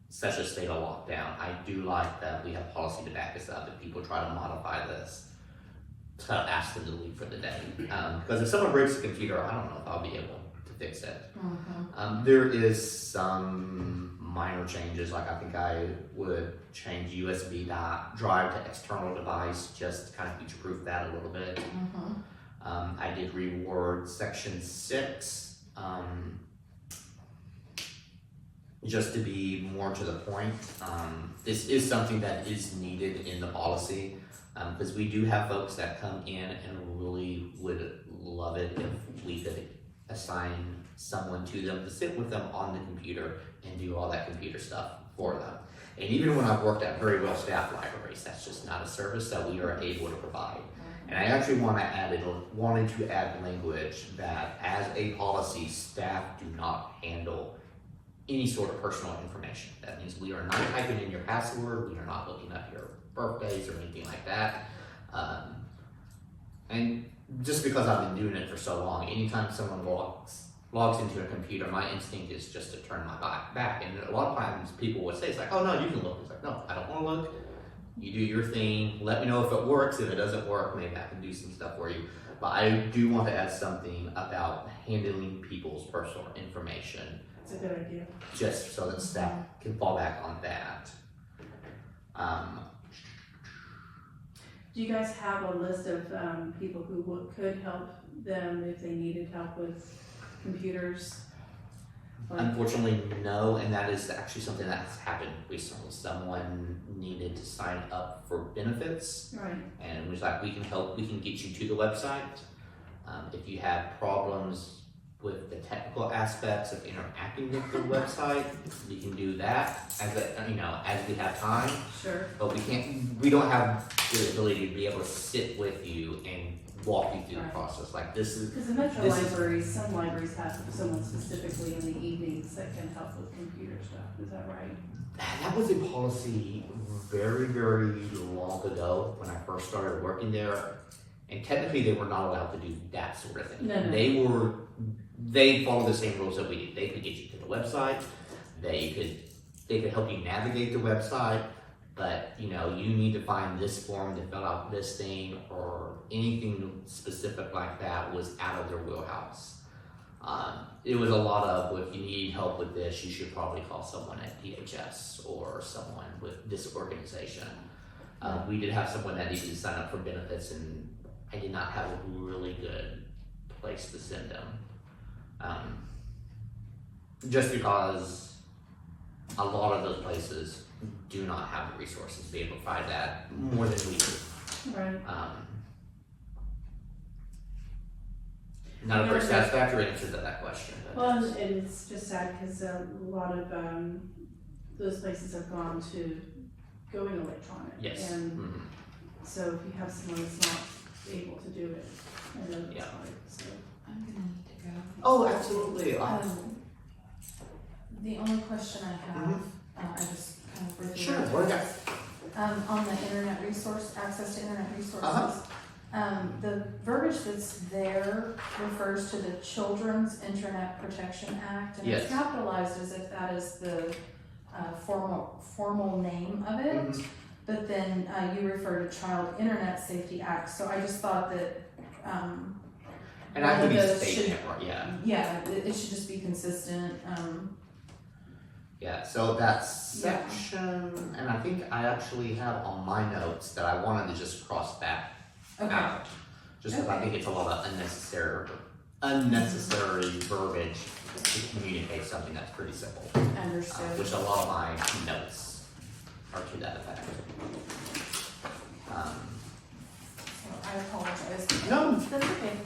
such a state of lockdown. I do like that we have policy to back us up if people try to modify this, to ask them to leave for the day. Because if someone breaks the computer, I don't know if I'll be able to fix it. There is some minor changes, like I think I would change USB drive to external device just to kind of future-proof that a little bit. I did reword section 6 just to be more to the point. This is something that is needed in the policy because we do have folks that come in and really would love it if we could assign someone to them to sit with them on the computer and do all that computer stuff for them. And even when I've worked at very well-staffed libraries, that's just not a service that we are able to provide. And I actually wanted to add language that as a policy, staff do not handle any sort of personal information. That means we are not typing in your password, we are not looking up your birthdays or anything like that. And just because I've been doing it for so long, anytime someone logs into a computer, my instinct is just to turn my back. And a lot of times people would say, it's like, oh no, you can look. It's like, no, I don't want to look. You do your thing. Let me know if it works. If it doesn't work, maybe I can do some stuff for you. But I do want to add something about handling people's personal information. It's a good idea. Just so that staff can fall back on that. Do you guys have a list of people who could help them if they needed help with computers? Unfortunately, no, and that is actually something that's happened recently. Someone needed to sign up for benefits, Right. and was like, we can help, we can get you to the website. If you have problems with the technical aspects of interacting with the website, we can do that as we have time. Sure. But we don't have the ability to be able to sit with you and walk you through the process. Like this is. Because the metro libraries, some libraries have someone specifically in the evenings that can help with computer stuff. Is that right? That was a policy very, very long ago when I first started working there. And technically they were not allowed to do that sort of thing. No. They followed the same rules that we did. They could get you to the website, they could help you navigate the website, but you need to find this form to fill out this thing, or anything specific like that was out of their wheelhouse. It was a lot of, if you need help with this, you should probably call someone at DHS or someone with this organization. We did have someone that needed to sign up for benefits, and I did not have a really good place to send them. Just because a lot of those places do not have the resources to be able to provide that more than we do. Right. Not a very satisfactory answer to that question. Well, and it's just sad because a lot of those places have gone to going electronic. Yes. And so if you have someone that's not able to do it, I know that's hard. So. I'm gonna need to go. Oh, absolutely. The only question I have, I just kind of briefly. Sure, what do you got? On the internet resource, access to internet resources. The verbiage that's there refers to the Children's Internet Protection Act, and it's capitalized as if that is the formal name of it. but then you refer to Child Internet Safety Act, so I just thought that, And I have to be One of those stating it right, yeah. yeah, it should just be consistent, Yeah, so that Yeah. section, and I think I actually have on my notes that I wanted to just cross that okay, out. Just because I Okay. think it's a lot of unnecessary verbiage to communicate something that's pretty simple. understood. Which a lot of my notes are to that effect. So I apologize. No, That's okay.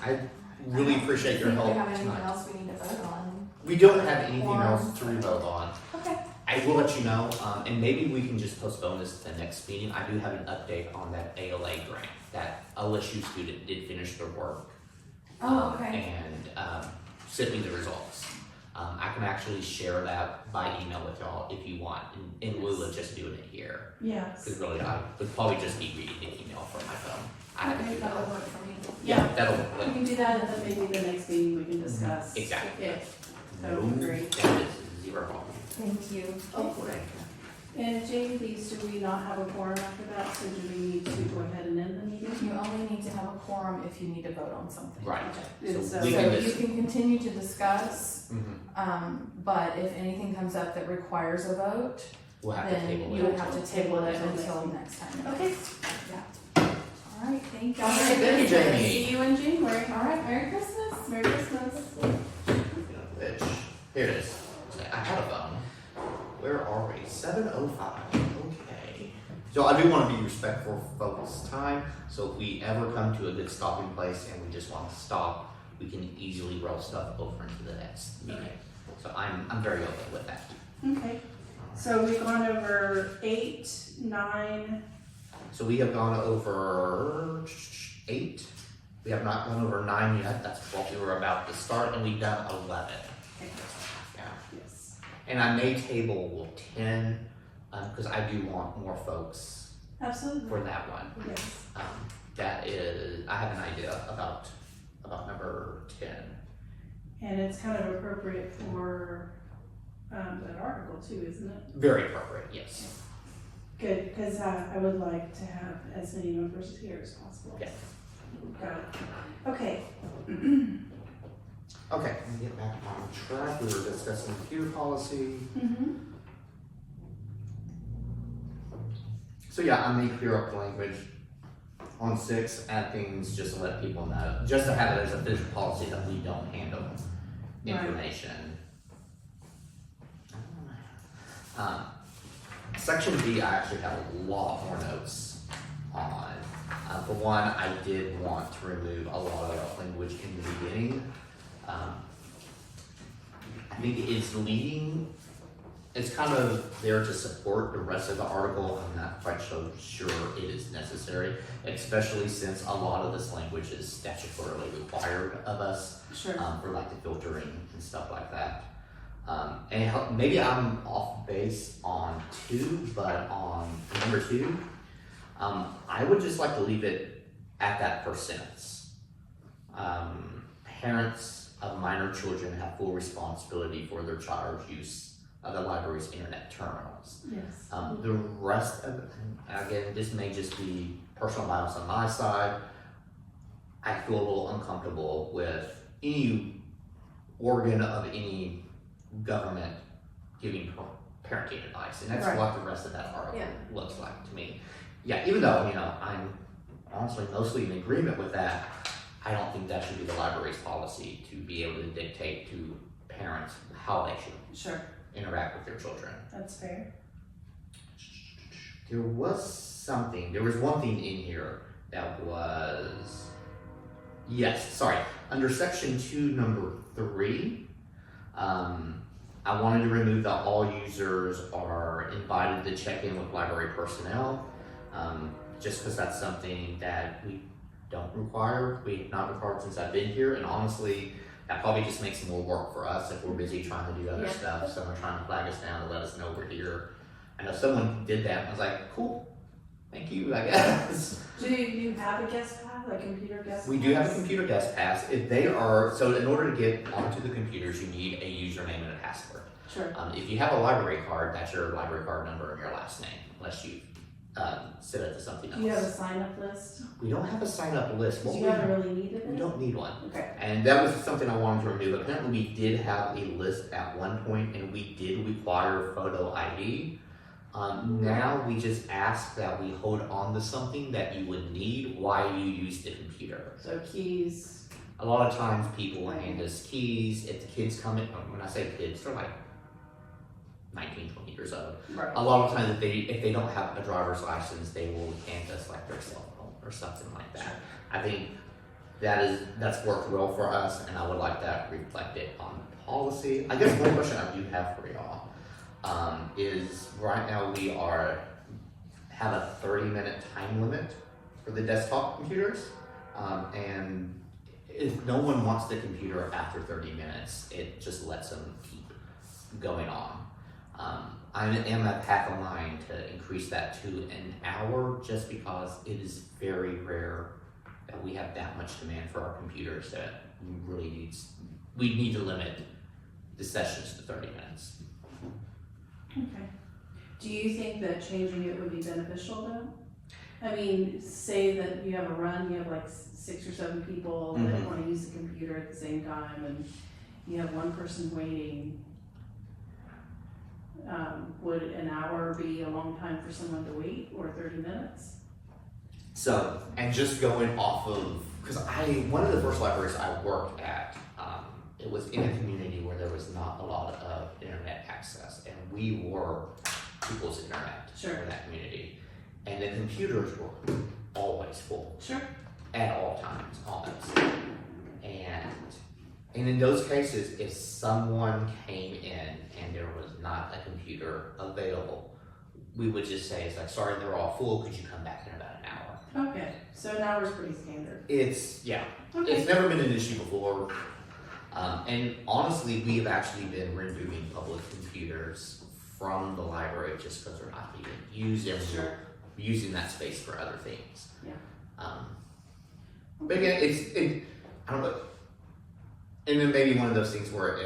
I really appreciate your Do help we have anything tonight. else we need to vote on? We don't have anything Or- else to revote on. Okay. I will let you know, and maybe we can just postpone this to the next meeting. I do have an update on that ALA grant. That LSU student did finish their work. Oh, okay. And sent me the results. I can actually share that by email with y'all if you want, in lieu of just doing it here. Yes. Because really, I would probably just be reading the email from my phone. I have to Okay, do that would that. work for me. Yeah, that'll We work. can do that, and then maybe the next meeting we can discuss. Exactly. Yeah. That No, would be great. that is zero problem. Thank you. Oh, and Jane, these, do we not have a quorum after that, so do we need to go ahead and end the meeting? You only need to have a quorum if you need to vote on something. Right. And So so- we So can you just, can continue to discuss, mhm. but if anything comes up that requires a vote, We'll have to then table you it. would have to table it Until until next next time. Okay. All right, thank you. All right, thank you, Jamie. See you in January. All right, Merry Christmas. Merry Christmas. Which, here it is. I had a phone. Where are we? 7:05. Okay. So I do want to be respectful of folks' time. So if we ever come to a good stopping place and we just want to stop, we can easily roll stuff over into the next meeting. So I'm very open with that. Okay, so we've gone over 8, 9, So we have gone over 8. We have not gone over 9 yet. That's what we were about to start, and we've done 11. okay, Yeah. yes, And I may table 10 because I do want more folks absolutely, for that one. yes. That is, I have an idea about number 10. And it's kind of appropriate for, that article too, isn't it? Very appropriate, yes. Good, because I would like to have as many members here as possible. Yeah. Got it. Okay. Okay, let me get back on track. We were discussing computer policy. Mm-hmm. So yeah, I may clear up the language on 6, add things just to let people know, just to have it as a official policy that we don't handle information. Section B, I actually have a lot more notes on. For one, I did want to remove a lot of that language in the beginning. I think it's leading, it's kind of there to support the rest of the article. I'm not quite so sure it is necessary, especially since a lot of this language is statutorily required of us Sure. for like the filtering and stuff like that. And maybe I'm off base on 2, but on number 2, I would just like to leave it at that first sentence. Parents of minor children have full responsibility for their child's use of the library's internet terminals. Yes. The rest of it, again, this may just be personal bias on my side. I feel a little uncomfortable with any organ of any government giving parenting advice, and that's Right. what the rest of that article Yeah. looks like to me. Yeah, even though, I'm honestly mostly in agreement with that, I don't think that should be the library's policy to be able to dictate to parents how they should Sure, interact with their children. that's fair. There was one thing in here that was, yes, sorry, under section 2, number 3, I wanted to remove that all users are invited to check in with library personnel, just because that's something that we don't require. We've not required since I've been here, and honestly, that probably just makes more work for us if we're busy trying to do other Yeah. stuff. Someone trying to flag us down to let us know we're here. I know someone did that, and I was like, cool. thank you, I guess. Do you have a guest pass, a computer guest pass? We do have a computer guest pass. If they are, so in order to get onto the computers, you need a username and a password. Sure. If you have a library card, that's your library card number and your last name, unless you set it to something else. Do you have a sign-up list? We don't have a sign-up list. So What you we, haven't really needed we it? don't need one. Okay. And that was something I wanted to remove. Apparently, we did have a list at one point, and we did require photo ID. Now we just ask that we hold on to something that you would need while you use the computer. So keys. A lot of times people will hand us keys. If the kids come in, when I say kids, they're like 19, 20 years old. Right. A lot of times if they don't have a driver's license, they will hand us like their cell phone or something like that. I think that's worked well for us, and I would like that reflected on policy. I guess one question I do have for y'all is right now we have a 30-minute time limit for the desktop computers, and if no one wants the computer after 30 minutes, it just lets them keep going on. I am at half a mind to increase that to an hour just because it is very rare that we have that much demand for our computers that we need to limit the sessions to 30 minutes. Okay. Do you think that changing it would be beneficial though? I mean, say that you have a run, you have like 6 or 7 people that want to use the computer at the same time, and you have one person waiting. Would an hour be a long time for someone to wait, or 30 minutes? So, and just going off of, because one of the first libraries I worked at, it was in a community where there was not a lot of internet access, and we were people's internet in that community. And the computers were always full. Sure. At all times, almost. And in those cases, if someone came in and there was not a computer available, we would just say, it's like, sorry, they're all full, could you come back in about an hour? Okay, so an hour is pretty standard. It's never been an issue before. And honestly, we have actually been removing public computers from the library just because they're not being used, and we're using that space for other things. Yeah. But again, I don't know. And then maybe one of those things where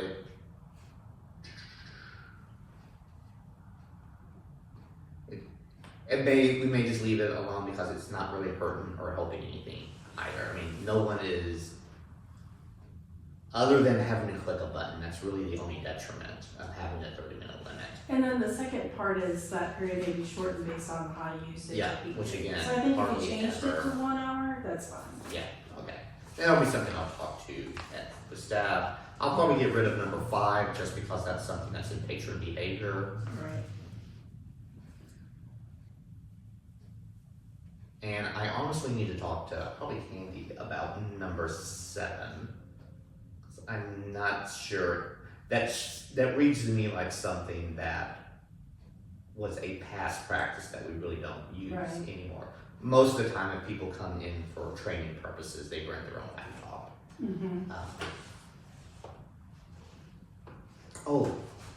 we may just leave it alone because it's not really hurting or helping anything either. I mean, no one is, other than having to click a button, that's really the only detriment of having a 30-minute limit. And then the second part is that period may be shortened based on high usage. Yeah, which again, so I think if hardly you changed it ever. to 1 hour, that's fine. Yeah, okay. And that'll be something I'll talk to at the staff. I'll probably get rid of number 5 just because that's something that's in patron behavior. Right. And I honestly need to talk to probably Candy about number 7. I'm not sure. That reads to me like something that was a past practice that we really don't use anymore. Most of the time, if people come in for training purposes, they bring their own laptop. Mm-hmm.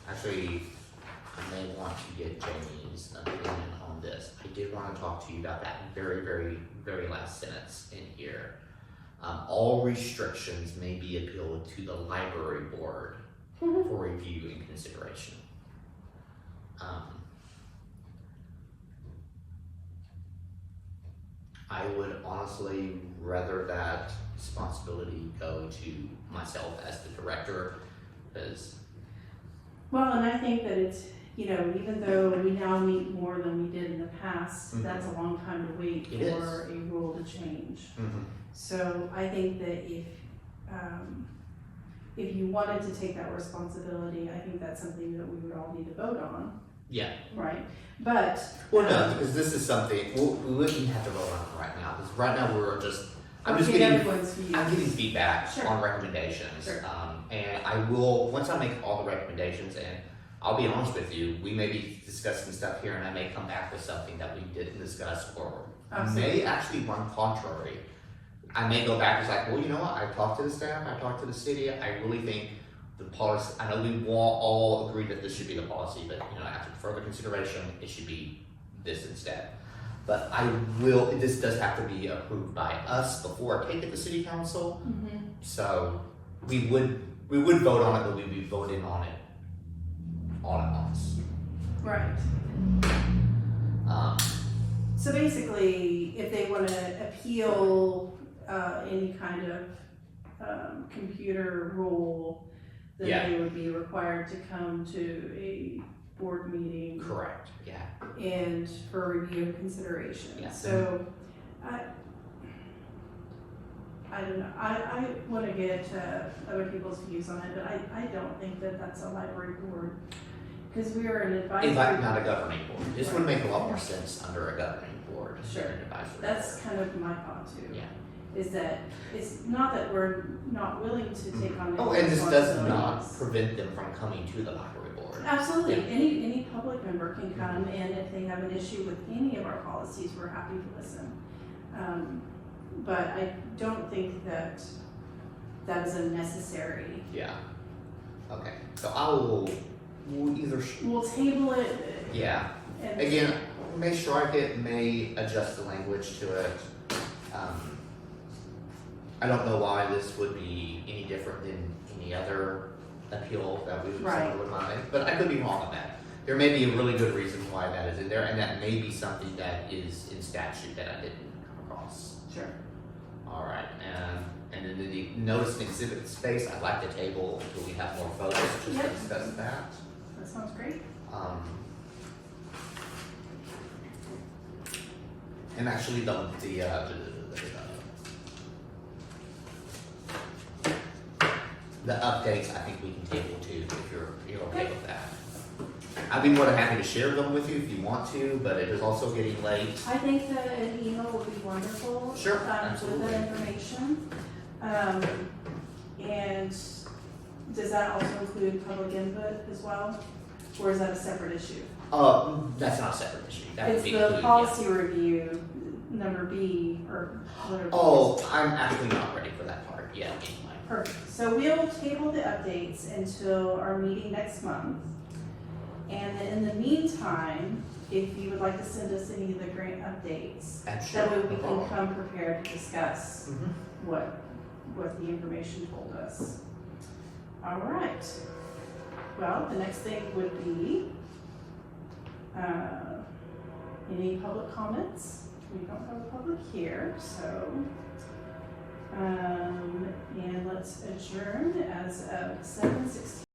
Actually, I may want to get Jamie's opinion on this. I did want to talk to you about that very, very, very last sentence in here. All restrictions may be appealed to the library board for review and consideration. I would honestly rather that responsibility go to myself as the director, because Well, and I think that it's, even though we now meet more than we did in the past, that's a long time to wait It for a rule to change. So I think that if you wanted to take that responsibility, I think that's something that we would all need to vote on. yeah. Right. But Well, no, because this is something we wouldn't have to vote on it right now. Because right now I'm just get getting everyone's views. I'm getting feedback Sure. on recommendations. Sure. And I will, once I make all the recommendations, and I'll be honest with you, we may be discussing stuff here, and I may come back with something that we didn't discuss, or may actually run contrary. I may go back and it's like, well, you know what? I talked to the staff, I talked to the city. I really think the policy. I know we all agree that this should be the policy, but after further consideration, it should be this instead. But this does have to be approved by us before I take it to city council. So we would vote on it, but we'd be voting on it all at once. Right. So basically, if they want to appeal any kind of computer rule, then Yeah. they would be required to come to a board meeting. Correct, yeah. And for review and consideration. Yeah. So, I don't know, I wanna get other people's views on it, but I don't think that that's a library board. Cause we are an advisory. Not a governing board. This would make a lot more sense under a governing board Sure. than an advisory That's board. kind of my thought too. Yeah. Is that, it's not that we're not willing to take on. Oh, any and this does not responsibilities. prevent them from coming to the library board. Absolutely, Yeah. any public member can come, and if they have an issue with any of our policies, we're happy to listen. But I don't think that that is a necessary. Yeah. Okay, so we'll either, We'll table it. yeah. And Again, may strike it, may adjust the language to it. I don't know why this would be any different than any other appeal that someone would make, but I could be wrong on that. There may be a really good reason why that is in there, and that may be something that is in statute that I didn't come across. Sure. All right, and in the notice and exhibit space, I'd like to table until we have more photos just to Yep. discuss that. That sounds great. And actually the updates, I think we can table too, if you're okay with that. I'd be more than happy to share them with you if you want to, but it is also getting late. I think that an email would be wonderful. Sure, With absolutely. that information. And does that also include public input as well? Or is that a separate issue? That's not a separate issue. That would It's be the included, policy review, number B, or whatever. yeah. Oh, I'm actually not ready for that part yet, anyway. Perfect. So we'll table the updates until our meeting next month. And then in the meantime, if you would like to send us any of the grant updates, That's that way sure, we no can problem. come prepared to discuss Mhm. what the information told us. All right. Well, the next thing would be, any public comments? We don't have a public here, so, and let's adjourn as of 7:16.